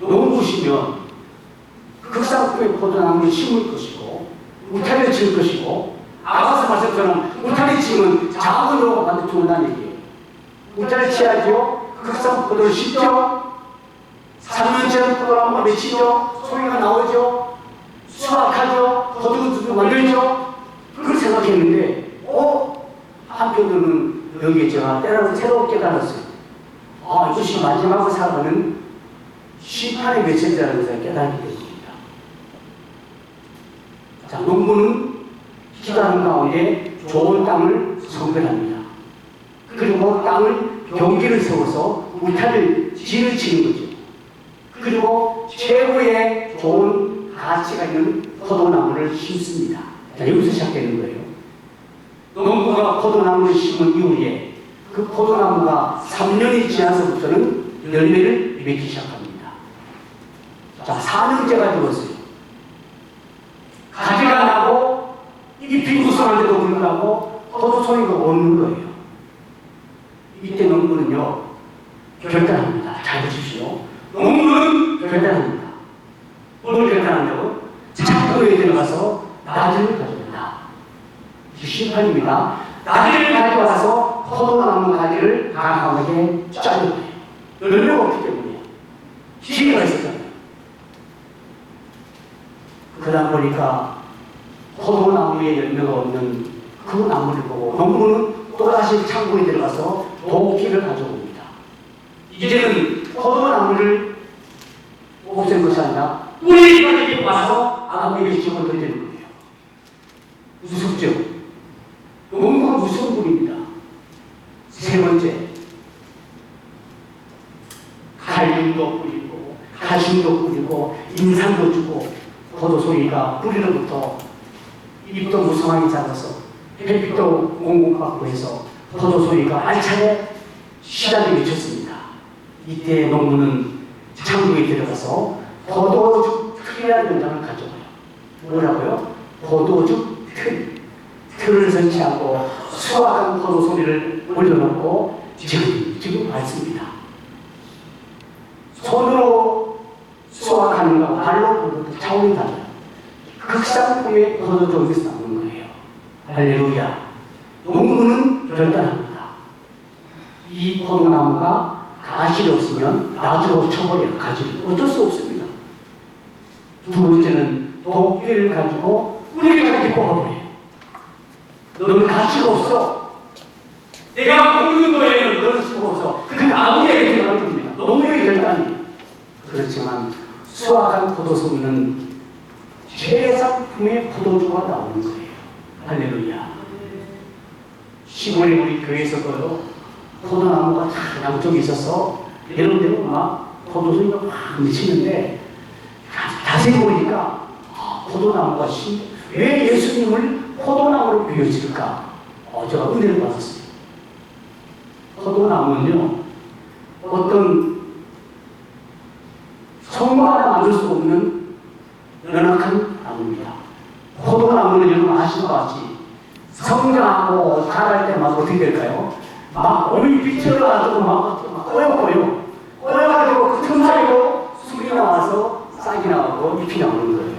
농부시면 극상품의 포도나무를 심을 것이고 울타리를 칠 것이고, 아가서 말씀처럼 울타리 치면 작은 농부가 만들 죽는다는 얘기예요. 울타리 치야죠. 극상 포도를 심죠. 3년째 포도나무가 맺히죠. 소리가 나오죠. 수확하죠. 포도주 만들죠. 그걸 생각했는데, 한 사도들은 여기에 제가 때로는 새롭게 깨달았어요. 이것이 마지막으로 살아가는 심판의 메시지라는 것을 깨닫게 됩니다. 자, 농부는 기도하는 가운데 좋은 땅을 선별합니다. 그리고 땅을 경기를 세워서 울타리를 진을 치는 거죠. 그리고 최고의 좋은 가치가 있는 포도나무를 심습니다. 자, 여기서 시작되는 거예요. 농부가 포도나무를 심은 이후에 그 포도나무가 3년이 지나서부터는 열매를 맺기 시작합니다. 자, 4년째가 되었어요. 가지가 나고 잎이 무성한데도 불구하고 포도송이가 없는 거예요. 이때 농부는요, 결단합니다. 잘 보십시오. 농부는 결단합니다. 뭘 결단하냐고? 창고에 들어가서 나귀를 가져온다. 이게 심판입니다. 나귀를 가져와서 포도나무 가지를 강하게 잘라요. 열매가 없기 때문에 기회가 있었잖아요. 그러다 보니까 포도나무에 열매가 없는 그 나무를 보고 농부는 또다시 창고에 들어가서 도끼를 가져옵니다. 이제는 포도나무를 없앤 것이 아니라 뿌리까지 와서 아무에게 집어 던지는 거예요. 무섭죠? 농부가 무서운 분입니다. 세 번째, 칼륨도 뿌리고 가심도 뿌리고 인상도 주고 포도송이가 뿌리로부터 잎도 무성하게 자라서 햇빛도 공급받고 해서 포도송이가 알차게 시작이 미쳤습니다. 이때 농부는 창고에 들어가서 포도죽 틀이라는 연장을 가져와요. 뭐라고요? 포도죽 틀. 틀을 설치하고 수확한 포도송이를 올려놓고 지금 밟습니다. 손으로 수확하는 거 발로 보는 것 차원이 달라요. 극상품의 포도종에서 나오는 거예요. 할렐루야. 농부는 결단합니다. 이 포도나무가 가시가 없으면 나주로 쳐버려요. 가지를. 어쩔 수 없습니다. 두 번째는 도끼를 가지고 뿌리까지 뽑아버려요. 너는 가치가 없어. 내가 뽑는 거에는 너는 수가 없어. 그 나무에게 들어갈 겁니다. 농부의 결단이. 그렇지만 수확한 포도송이는 최상품의 포도주가 나오는 거예요. 할렐루야. 시골에 우리 교회에서도 포도나무가 다 양쪽에 있어서 여러분들은 막 포도송이가 막 미치는데 자세히 보니까 포도나무가 왜 예수님을 포도나무로 비워질까? 제가 은혜를 받았어요. 포도나무는요, 어떤 성과가 만들 수 없는 연약한 나무입니다. 포도나무는 여러분 아시는 것 같이 성장하고 자랄 때마다 어떻게 될까요? 막 몸이 비틀어가지고 막 꼬여가지고 그 틈사이로 술이 나와서 싹이 나오고 잎이 나오는 거예요.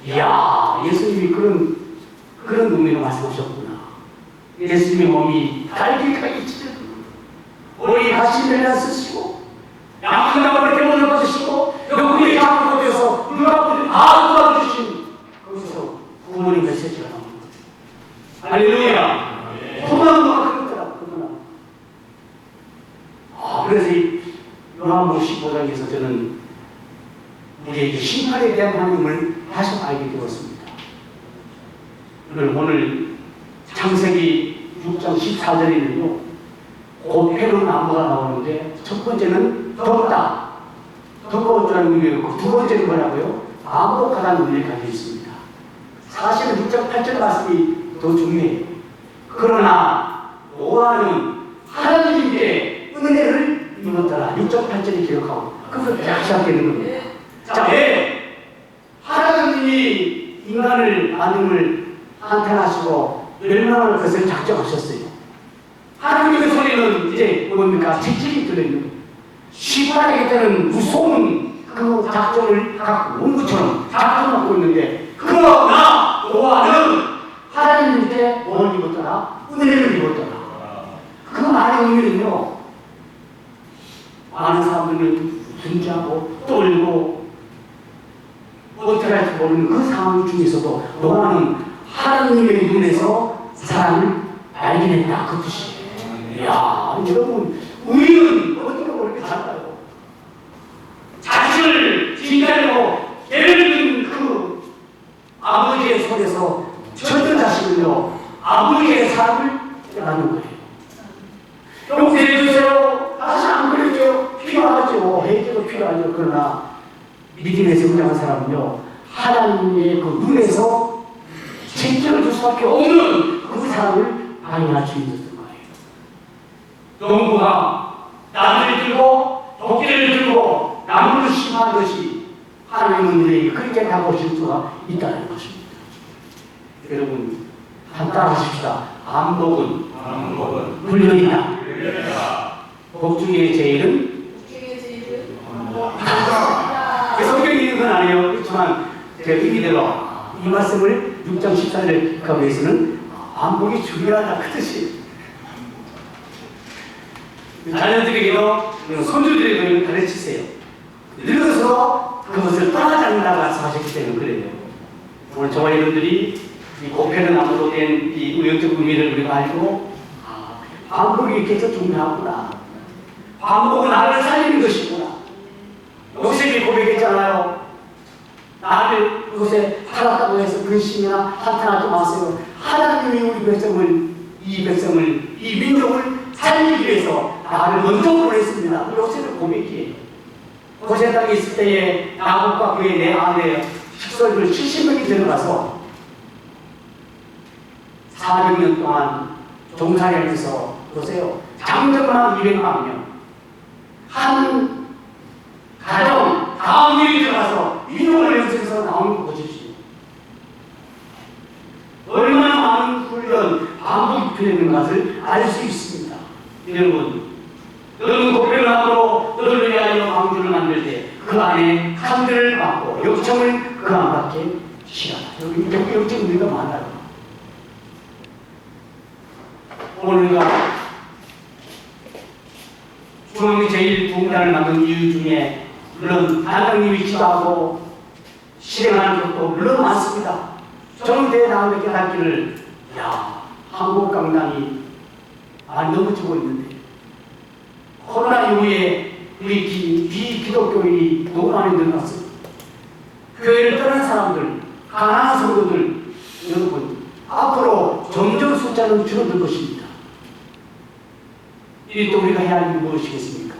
이야, 예수님이 그런 의미로 말씀하셨구나. 예수님의 몸이 달기까지 찢어지고 머리 같이 내려 쓰시고 양푼다고 이렇게 몸을 받으시고 여기에 장을 거쳐서 누가 다 도와주신 거기서 부모님 메시지가 나오는 거예요. 할렐루야. 포도나무가 그렇더라고. 포도나무. 그래서 이 요한복음 15장에서 저는 우리에게 심판에 대한 하나님을 다시 알게 되었습니다. 오늘 창세기 6장 14절에는요, 고패로 나무가 나오는데 첫 번째는 덥다. 더러워지라는 의미였고 두 번째는 뭐라고요? 암흑하다는 의미를 가지고 있습니다. 사실은 6장 8절 말씀이 더 중요해요. 그러나 노아는 하나님께 은혜를 입었더라. 6장 8절이 기록하고 그것을 쫙 시작되는 겁니다. 자, 왜? 하나님이 인간을 아님을 한탄하시고 멸망할 것을 작정하셨어요. 하나님의 소리는 이제 뭡니까? 책임이 들어있는 거예요. 심판하기 때는 무서운 그 작정을 갖고 온 것처럼 작정하고 있는데, 그러나 노아는 하나님께 뭘 입었더라? 은혜를 입었더라. 그 말의 의미는요, 많은 사람들은 분주하고 떨고 어떻게 할지 모르는 그 상황 중에서도 노아는 하나님의 눈에서 사람을 알게 된다. 그 뜻이. 이야, 여러분, 우리는 어디가 그렇게 달라요? 자신을 진짜로 예를 든 그 아버지의 손에서 쳤던 자식은요, 아버지의 사랑을 깨닫는 거예요. 용서해 주세요. 다시 안 그럴게요. 필요하죠. 해결도 필요하죠. 그러나 믿음의 성장한 사람은요, 하나님의 그 눈에서 책임을 줄 수밖에 없는 그 사람을 방해할 수 있는 거예요. 농부가 나무를 들고 도끼를 들고 나무를 심하듯이 하나님은 우리에게 그렇게 다가오실 수가 있다는 것입니다. 여러분, 한 따라 하십시다. 안복은 훈련이다. 복중의 제일은 성경이 있는 건 아니에요. 그렇지만 제 의미대로 이 말씀을 6장 14절 가운데서는 안복이 중요하다 그 뜻이. 자녀들에게도 손주들에게도 가르치세요. 늙어서 그것을 떠나지 않는다고 하셨기 때문에 그래요. 오늘 저와 여러분들이 이 고패는 나무로 된 이 의욕적 의미를 우리가 알고 반복이 이렇게 해서 중요하구나. 반복은 나를 살리는 것이구나. 요셉이 고백했잖아요. 나를 요새 살았다고 해서 근심이나 한탄하지 마세요. 하나님이 우리 백성을, 이 민족을 살리기 위해서 나를 먼저 보냈습니다. 요셉의 고백이에요. 고센 땅에 있을 때에 나복과 그의 내 아내 식솔들 70명이 들어가서 400년 동안 종살이하면서 보세요. 장정만 200만 명. 한 가정, 가문이 들어가서 민족을 연습해서 나오는 거 보십시오. 얼마나 많은 훈련, 반복이 필요한 것을 알 수 있습니다. 여러분, 너는 고백함으로 너를 위하여 왕주를 만들 때 그 안에 칼들을 받고 역청을 그 안 받게 시하다. 여기 역청 우리가 많아요. 오늘 우리가 중앙 제1부흥단을 만든 이유 중에 물론 단장님이 기도하고 실행하는 것도 물론 많습니다. 저는 대다음에 깨닫기를 한국 강단이 많이 넘어지고 있는데 코로나 이후에 우리 비기독교인이 너무 많이 늘어났어요. 교회를 떠난 사람들, 가난한 성도들, 여러분 앞으로 점점 숫자는 줄어들 것입니다. 이 또 우리가 해야 할 일이 무엇이겠습니까?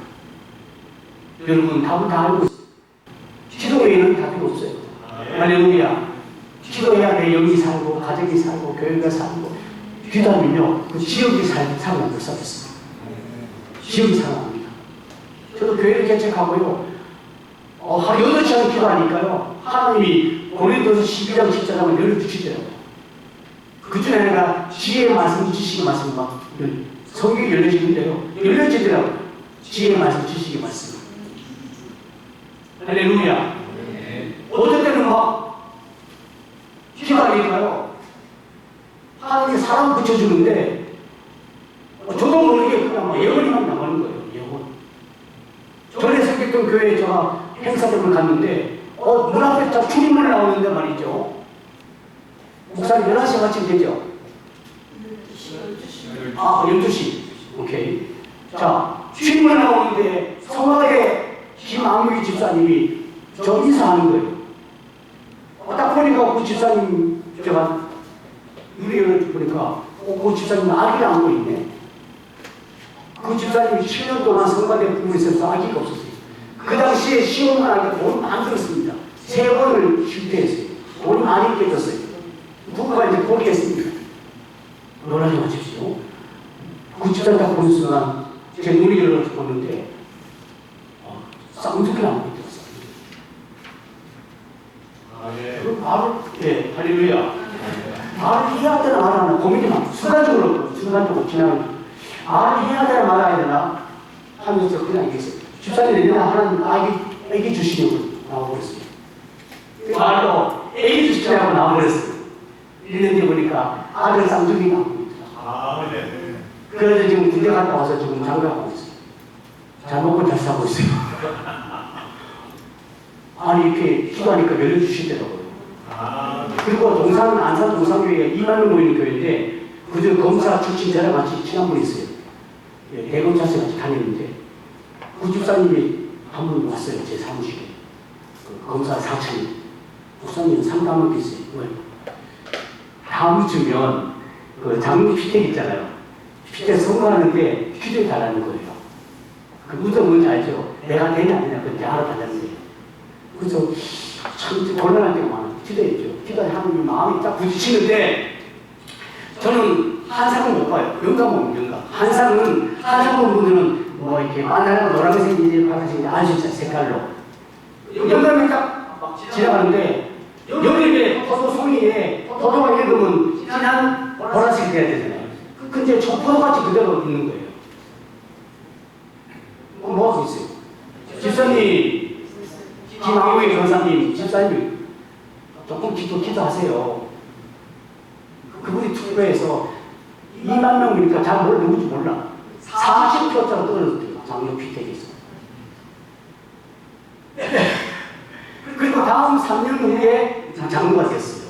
여러분 답을 다 알고 있어요. 기도 외에는 답이 없어요. 할렐루야. 기도해야 내 영이 살고 가정이 살고 교회가 살고 기도하면요 그 지역이 살아날 수 있습니다. 지역이 살아납니다. 저도 교회를 개척하고요 하루 8시간 기도하니까요 하나님이 고린도서 12장 14장을 열어주시더라고요. 그 중에 하나가 지혜의 말씀, 지식의 말씀 막 성경이 열려지는데요 열려지더라고요. 지혜의 말씀, 지식의 말씀. 할렐루야. 어떨 때는 막 기도하니까요 하나님이 사람 붙여주는데 저도 모르게 그냥 막 예언이만 나가는 거예요. 예언. 전에 생겼던 교회에 제가 행사장을 갔는데 문 앞에 다 출입문을 나오는데 말이죠. 목사님 11시 마침 되죠? 12시. 오케이. 자, 출입문을 나오는데 성악의 김학무기 집사님이 저 인사하는 거예요. 딱 보니까 그 집사님 제가 유리를 보니까 그 집사님 아기를 안고 있네. 그 집사님이 7년 동안 성가대 부부에 있어서 아기가 없었어요. 그 당시에 시험을 하니까 돈 많이 들었습니다. 3번을 실패했어요. 돈이 많이 깨졌어요. 부부가 이제 포기했습니다. 놀라지 마십시오. 그 집사님 딱 보는 순간 제 눈이 열려서 보는데 쌍둥이를 안고 있더라고요. 그 말을, 할렐루야. 말을 해야 되나 말아야 되나 고민이 많고 순간적으로 지나가는 말을 해야 되나 말아야 되나 하면서 그냥 얘기했어요. 집사님이 내가 하나님 애기 주시려고 나와버렸어요. 말도 애기 주시려고 나와버렸어요. 1년 뒤에 보니까 아들 쌍둥이 낳고 있더라고요. 그래서 지금 군대 갔다 와서 지금 장가하고 있어요. 잘 먹고 잘 사고 있어요. 아니 이렇게 기도하니까 열려주시더라고요. 그리고 안산 동산교회가 2만 명 모이는 교회인데 그 그저 검사 출신 저랑 같이 친한 분이 있어요. 예, 대검찰서 같이 다녔는데 그 집사님이 한 분 왔어요. 제 사무실에. 그 검사 사촌이. 목사님 상담을 했어요. 왜? 다음 주면 그 장로 피택 있잖아요. 피택 선거하는데 기도해 달라는 거예요. 그 의도 뭔지 알죠? 내가 되냐 안 되냐 그렇게 알아달라는 거예요. 그래서 참 곤란할 때가 많아요. 기도했죠. 기도에 하나님 마음이 딱 부딪히는데 저는 한상은 못 봐요. 영감 보면 영감. 한상 본 분들은 뭐 이렇게 만나면 노란색인지 파란색인지 알 수 있어요. 색깔로. 영감이 딱 지나가는데 여기에 포도 송이에 포도가 익으면 진한 보라색이 돼야 되잖아요. 근데 저 포도같이 그대로 있는 거예요. 뭐 하고 있어요? 집사님, 김학용의 권사님, 집사님 조금 기도하세요. 그분이 투표해서 2만 명이니까 잘 누군지 몰라. 40%짜리 떨어졌대요. 장로 피택에서. 그리고 다음 3년 후에 장로가 됐어요.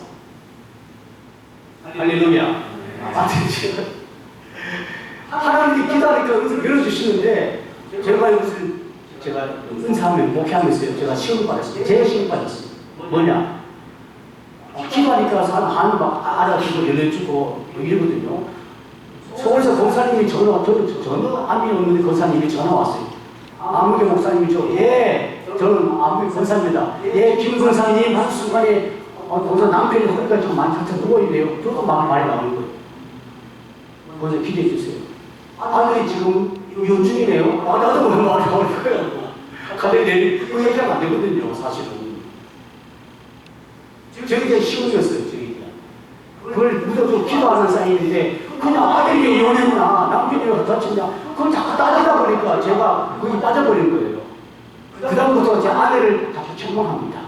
할렐루야. 하나님이 기다리니까 열어주시는데 제가 은사하면 목회하면서요. 제가 시험 받았어요. 제가 시험 받았어요. 뭐냐? 기도하니까 사람 한 막 알아주고 열려주고 이러거든요. 서울에서 권사님이 전화 암이 없는데 권사님이 전화 왔어요. 아무개 목사님이죠. 예, 저는 아무개 권사입니다. 예, 김 권사님 한 순간에 권사 남편이 허리가 좀 많이 다쳐 누워있네요. 저도 막 말이 나오는 거예요. 그래서 기대해 주세요. 아니 지금 요중이네요. 나도 오늘 말이 나올 거예요. 가대 내리 그 얘기하면 안 되거든요. 사실은. 저기 시험이었어요. 저기. 그걸 무조건 기도하는 사이인데 그냥 아들이 이혼했나 남편이 다쳤냐 그걸 자꾸 따지다 보니까 제가 거기 빠져버린 거예요. 그 다음부터 제 아내를 자꾸 책망합니다.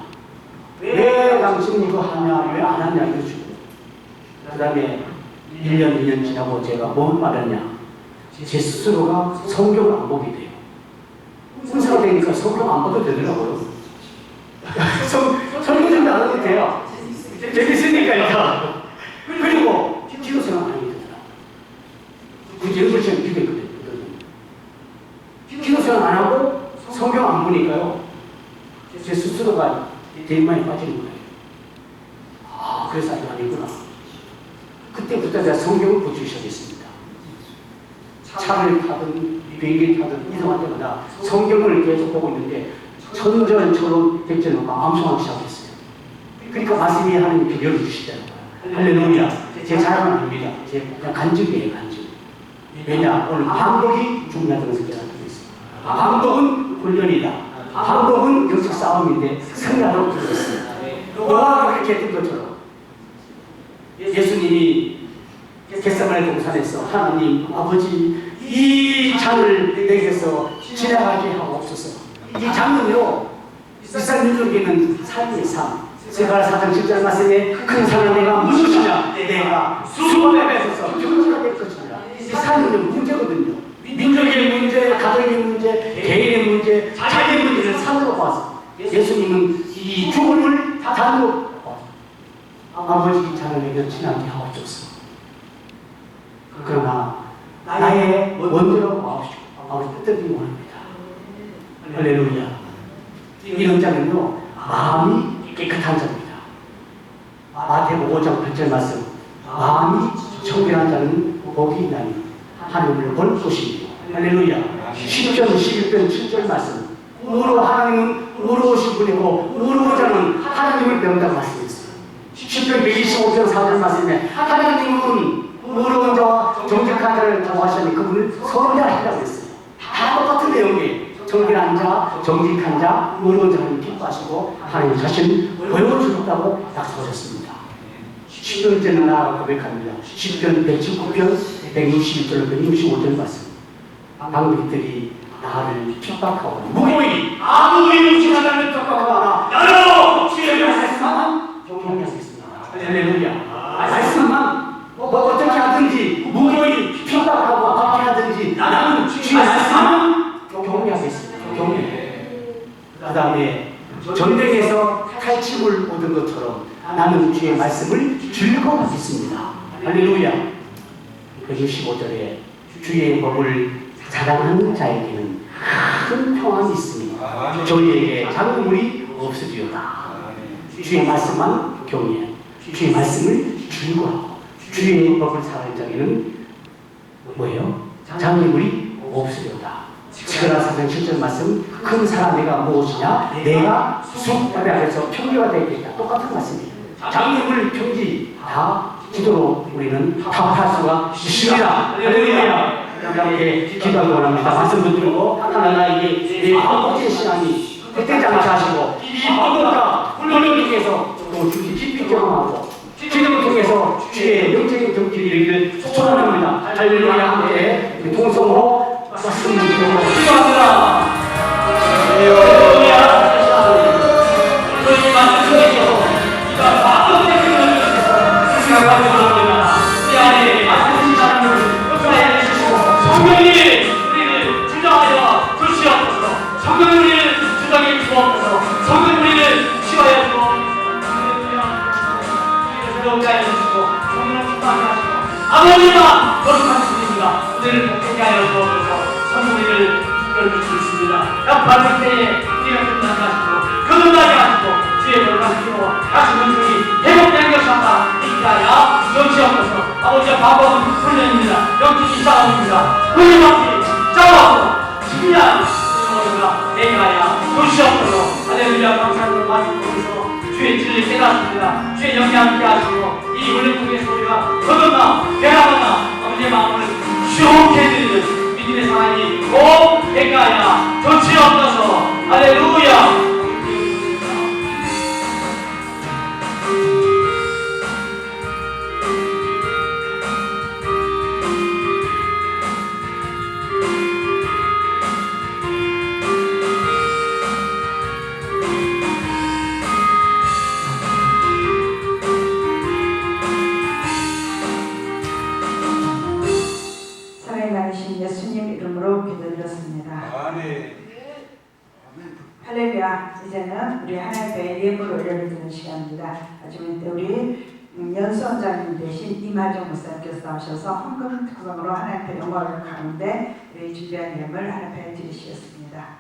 왜 당신은 이거 하냐 왜 안 하냐 이러시고 그 다음에 1년 2년 지나고 제가 뭘 말했냐 제 스스로가 성경을 안 보게 돼요. 은사가 되니까 성경 안 봐도 되더라고요. 성경 좀 안 해도 돼요. 저기 있으니까 그리고 기도 생활 안 하게 되더라고요. 굳이 연습 시간 기도했거든요. 기도 생활 안 하고 성경 안 보니까요. 제 스스로가 대만에 빠지는 거예요. 아, 그래서 이거 아니구나. 그때부터 제가 성경을 보기 시작했습니다. 차를 타든 비행기를 타든 이동할 때마다 성경을 계속 보고 있는데 천전처럼 백전으로 암송하기 시작했어요. 그러니까 말씀이 하나님께 열어주시더라고요. 할렐루야. 제 자랑은 아닙니다. 제 그냥 간증이에요, 간증. 왜냐? 오늘 반복이 중요하다는 것을 깨닫고 있습니다. 반복은 훈련이다. 반복은 영적 싸움인데 승리하도록 되었습니다. 노아가 그렇게 했던 것처럼 예수님이 겟세마네 동산에서 하나님 아버지 이 잔을 내게서 지나가게 하옵소서. 이 잔은요 이스라엘민족에는 삶의 삶 세가라 4장 7절 말씀에 큰 산을 내가 무엇이냐 내가 수원에 뺏어서 평지가 될 것이냐. 이 삶은 문제거든요. 민족의 문제, 가정의 문제, 개인의 문제, 자기의 문제를 산으로 봐서 예수님은 이 죽음을 잔으로 아버지 잔을 내게 지나게 하옵소서. 그러나 나의 원죄로 마옵시고 아버지 뜻대로 원합니다. 할렐루야. 이런 자는요 마음이 깨끗한 자입니다. 마태복음 5장 8절 말씀 마음이 청결한 자는 복이 있나니 하나님을 볼 것입니다. 할렐루야. 10편 11편 7절 말씀 의로 하나님은 의로우신 분이고 의로운 자는 하나님을 배운다고 말씀했어요. 10편 125편 4절 말씀에 하나님은 의로운 자와 정직한 자를 좋아하시니 그분을 선대하신다고 했어요. 다 똑같은 내용이에요. 정결한 자, 정직한 자, 의로운 자를 기뻐하시고 하나님 자신을 보여주셨다고 약속하셨습니다. 10편째는 나라고 고백합니다. 10편 119편 161절 165절 말씀 방백들이 나를 핍박하고 무고히 아무 이유 없이 나를 핍박하거나 나로 주의 말씀만 경영하겠습니다. 할렐루야. 말씀만 어떻게 하든지 무고히 핍박하고 어떻게 하든지 나는 주의 말씀만 경영하겠습니다. 그 다음에 전쟁에서 칼침을 얻은 것처럼 나는 주의 말씀을 즐거워하겠습니다. 할렐루야. 65절에 주의 법을 자랑하는 자에게는 큰 평안이 있으니 저희에게 장애물이 없으리로다. 주의 말씀만 경외, 주의 말씀을 즐거워하고 주의 법을 사랑하는 자에게는 뭐예요? 장애물이 없으리로다. 지그라 사장 7절 말씀, 큰 사람 내가 무엇이냐? 내가 쑥담에 안에서 평지가 되겠다. 똑같은 말씀이에요. 장애물 평지 다 기도로 우리는 파악할 수가 있습니다. 할렐루야. 이렇게 기도하기 원합니다. 말씀 붙들고 하나하나 이게 반복된 신앙이 헛되지 않게 하시고 이 반복과 훈련을 통해서 또 주님 깊이 경험하고 기도를 통해서 주의 영적인 경기를 이루기를 축원합니다. 할렐루야. 함께 동성으로 말씀 붙들고 기도합니다. 할렐루야. 저희 말씀 중에서 이가 반복된 훈련을 생각하며 나옵니다. 이 안에 말씀하신 사람을 역사해 주시고 성령이 우리를 주장하여 주시옵소서. 성령이 우리를 주장해 주옵소서. 성령이 우리를 치유하여 주옵소서. 우리를 자여 주시고 성령을 충만하게 하시고 아버지가 거룩한 주님입니다. 우리를 복되게 하여 주옵소서. 성령을 이끌어 주시습니다. 약받을 때에 우리가 끝나게 하시고 거듭나게 하시고 주의 거룩하시고 다시 원성이 회복되는 것이 아까 인자야 주시옵소서. 아버지의 반복은 훈련입니다. 영적인 싸움입니다. 훈련받기 싸워서 승리한 모두가 내가야 주시옵소서. 할렐루야. 감사합니다. 말씀 통해서 주의 진리 깨닫습니다. 주의 영이 함께 하시고 이 훈련 통해서 우리가 거듭나 변화받나 아버지의 마음을 시원케 해드리는 믿음의 사랑이 꼭 내가야 주시옵소서. 할렐루야. 살아계신 예수님 이름으로 기도드렸습니다. 할렐루야. 이제는 우리 하나님의 예물 올려를 드는 시간입니다. 아침에 우리 연수원장님 대신 이마정 목사님께서 나오셔서 헌금 특성으로 하나님의 영광을 가는데 우리 준비한 예물 하나님께 드리시겠습니다.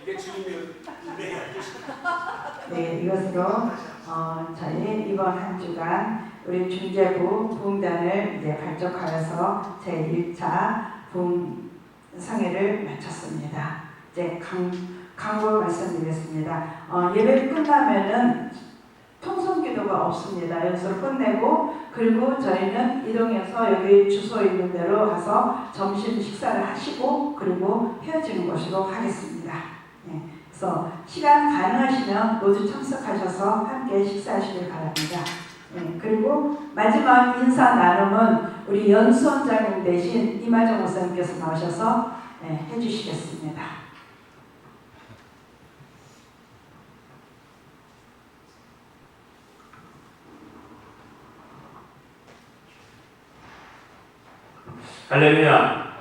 이게 주님의 은혜야. 네, 이것으로 저희 이번 한 주간 우리 중재부 부흥단을 이제 발족하여서 제1차 부흥성회를 마쳤습니다. 이제 강구 말씀드리겠습니다. 예배 끝나면은 통성기도가 없습니다. 여기서 끝내고 그리고 저희는 이동해서 여기 주소 있는 대로 가서 점심 식사를 하시고 그리고 헤어지는 것으로 하겠습니다. 네, 그래서 시간 가능하시면 모두 참석하셔서 함께 식사하시길 바랍니다. 네, 그리고 마지막 인사 나눔은 우리 연수원장님 대신 이마정 목사님께서 나오셔서 해주시겠습니다. 할렐루야.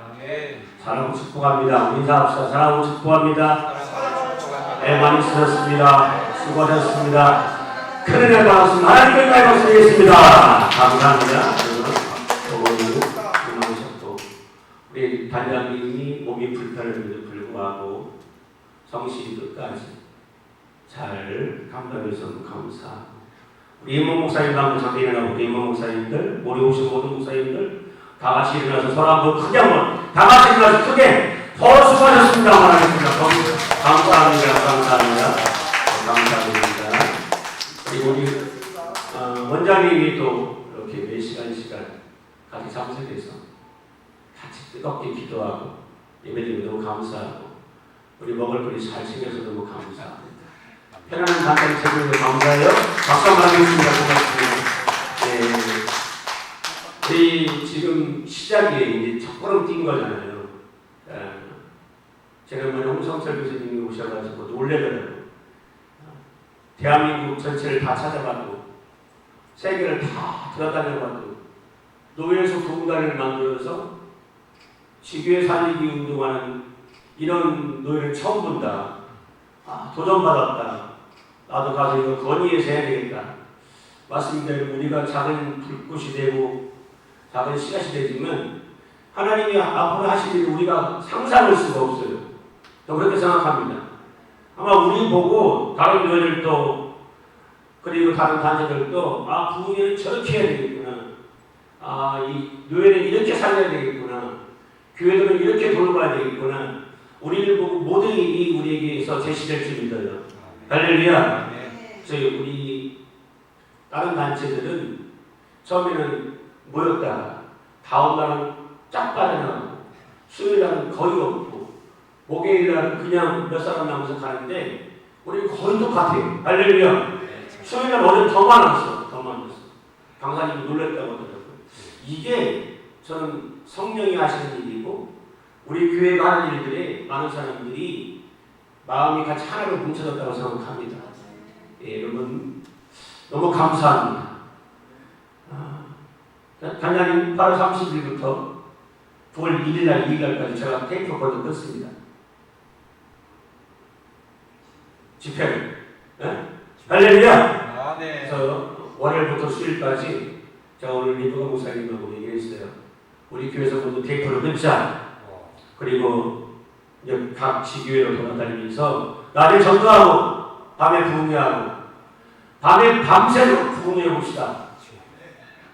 사랑하고 축복합니다. 인사합시다. 사랑하고 축복합니다. 네, 많이 쓰셨습니다. 수고하셨습니다. 큰 은혜 받았습니다. 하나님께 말씀드리겠습니다. 감사합니다. 오셨고 우리 단장님이 몸이 불편함에도 불구하고 성실히 끝까지 잘 감당해서 감사하고 우리 임원 목사님 다음에 잠깐 일어나고 우리 임원 목사님들 우리 오신 모든 목사님들 다 같이 일어나서 서로 한번 크게 한번 다 같이 일어나서 크게 서로 수고하셨습니다. 하겠습니다. 감사합니다. 감사합니다. 감사합니다. 그리고 우리 원장님이 또 이렇게 몇 시간 같이 참석해서 같이 뜨겁게 기도하고 예배드리고 너무 감사하고 우리 먹을 거리 잘 챙겨서 너무 감사합니다. 편안한 단장님 책임도 감사해요. 박수 한번 하겠습니다. 고맙습니다. 저희 지금 시작에 이제 첫걸음 뛴 거잖아요. 제가 이번에 홍성철 교수님이 오셔가지고 놀래더라고요. 대한민국 전체를 다 찾아가고 세계를 다 돌아다녀가지고 노예에서 부흥단을 만들어서 지교회 살리기 운동하는 이런 노예를 처음 본다. 도전받았다. 나도 가서 이거 건의해서 해야 되겠다. 맞습니다. 우리가 작은 불꽃이 되고 작은 씨앗이 되지만 하나님이 앞으로 하실 일을 우리가 상상할 수가 없어요. 저 그렇게 생각합니다. 아마 우리 보고 다른 교회들도 그리고 다른 단체들도 부흥회는 저렇게 해야 되겠구나. 이 교회는 이렇게 살려야 되겠구나. 교회들은 이렇게 돌봐야 되겠구나. 우리를 보고 모든 일이 우리에게서 제시될 줄 믿어요. 할렐루야. 저희 우리 다른 단체들은 처음에는 모였다가 다음 날은 쫙 빠져나가고 수요일 날은 거의 없고 목요일 날은 그냥 몇 사람 남아서 가는데 우리는 거의 똑같아요. 할렐루야. 수요일 날 어제 더 많았어. 강사님이 놀랬다고 하더라고요. 이게 저는 성령이 하시는 일이고 우리 교회가 하는 일들에 많은 사람들이 마음이 같이 하나로 뭉쳐졌다고 생각합니다. 여러분 너무 감사합니다. 단장님 8월 30일부터 9월 1일날 2일날까지 제가 테이프 걸어 떴습니다. 집회를. 할렐루야. 그래서 월요일부터 수요일까지 제가 오늘 리브가 목사님하고 얘기했어요. 우리 교회에서 모두 테이프를 끊자. 그리고 이제 각 지교회로 돌아다니면서 낮에 전도하고 밤에 부흥회하고 밤에 밤새도록 부흥회 봅시다.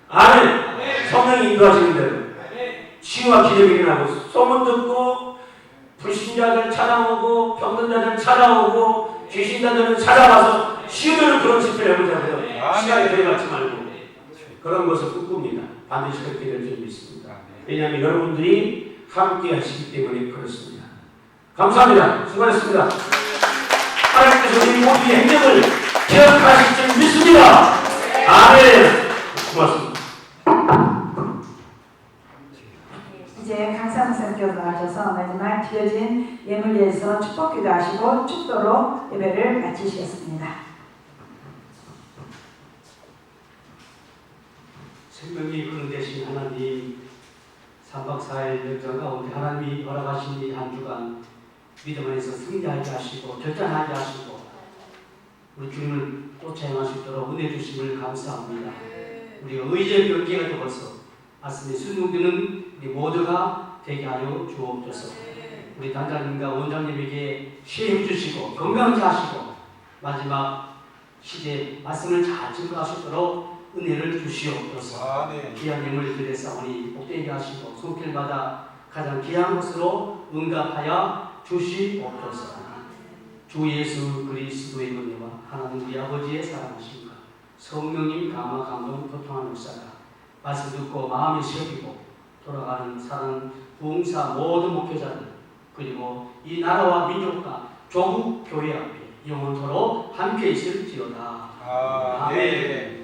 아멘. 성령이 인도하시는 대로 치유와 기적이 일어나고 소문 듣고 불신자들 찾아오고 병든 자들 찾아오고 귀신 자들은 찾아와서 치유되는 그런 집회를 해보자고요. 시간이 들어가지 말고 그런 것을 꿈꿉니다. 반드시 그렇게 될 줄 믿습니다. 왜냐하면 여러분들이 함께 하시기 때문에 그렇습니다. 감사합니다. 수고하셨습니다. 하나님께서 우리 모두의 행정을 기억하실 줄 믿습니다. 아멘. 고맙습니다. 이제 강사 목사님께서 나와셔서 마지막 드려진 예물에서 축복기도 하시고 축도로 예배를 마치시겠습니다. 생명이 흐르되신 하나님 3박 4일 일정 가운데 하나님이 허락하신 이 한 주간 믿음 안에서 승리하게 하시고 결단하게 하시고 우리 주님을 쫓아 행할 수 있도록 은혜 주심을 감사합니다. 우리가 의지의 결기가 되어서 말씀에 순종되는 우리 모두가 되게 하여 주옵소서. 우리 단장님과 원장님에게 힘 주시고 건강케 하시고 마지막 시대 말씀을 잘 증거하시도록 은혜를 주시옵소서. 귀한 예물을 드렸사오니 복되게 하시고 손길마다 가장 귀한 것으로 응답하여 주시옵소서. 주 예수 그리스도의 은혜와 하나님 우리 아버지의 사랑하심과 성령님 감화 감동 교통하는 역사가 말씀 듣고 마음이 새기고 돌아가는 사랑 부흥사 모든 목회자들 그리고 이 나라와 민족과 조국 교회 앞에 영원토록 함께 있을지어다. 아멘.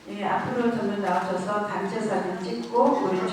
예, 앞으로 전부 나오셔서 단체 사진 찍고 우리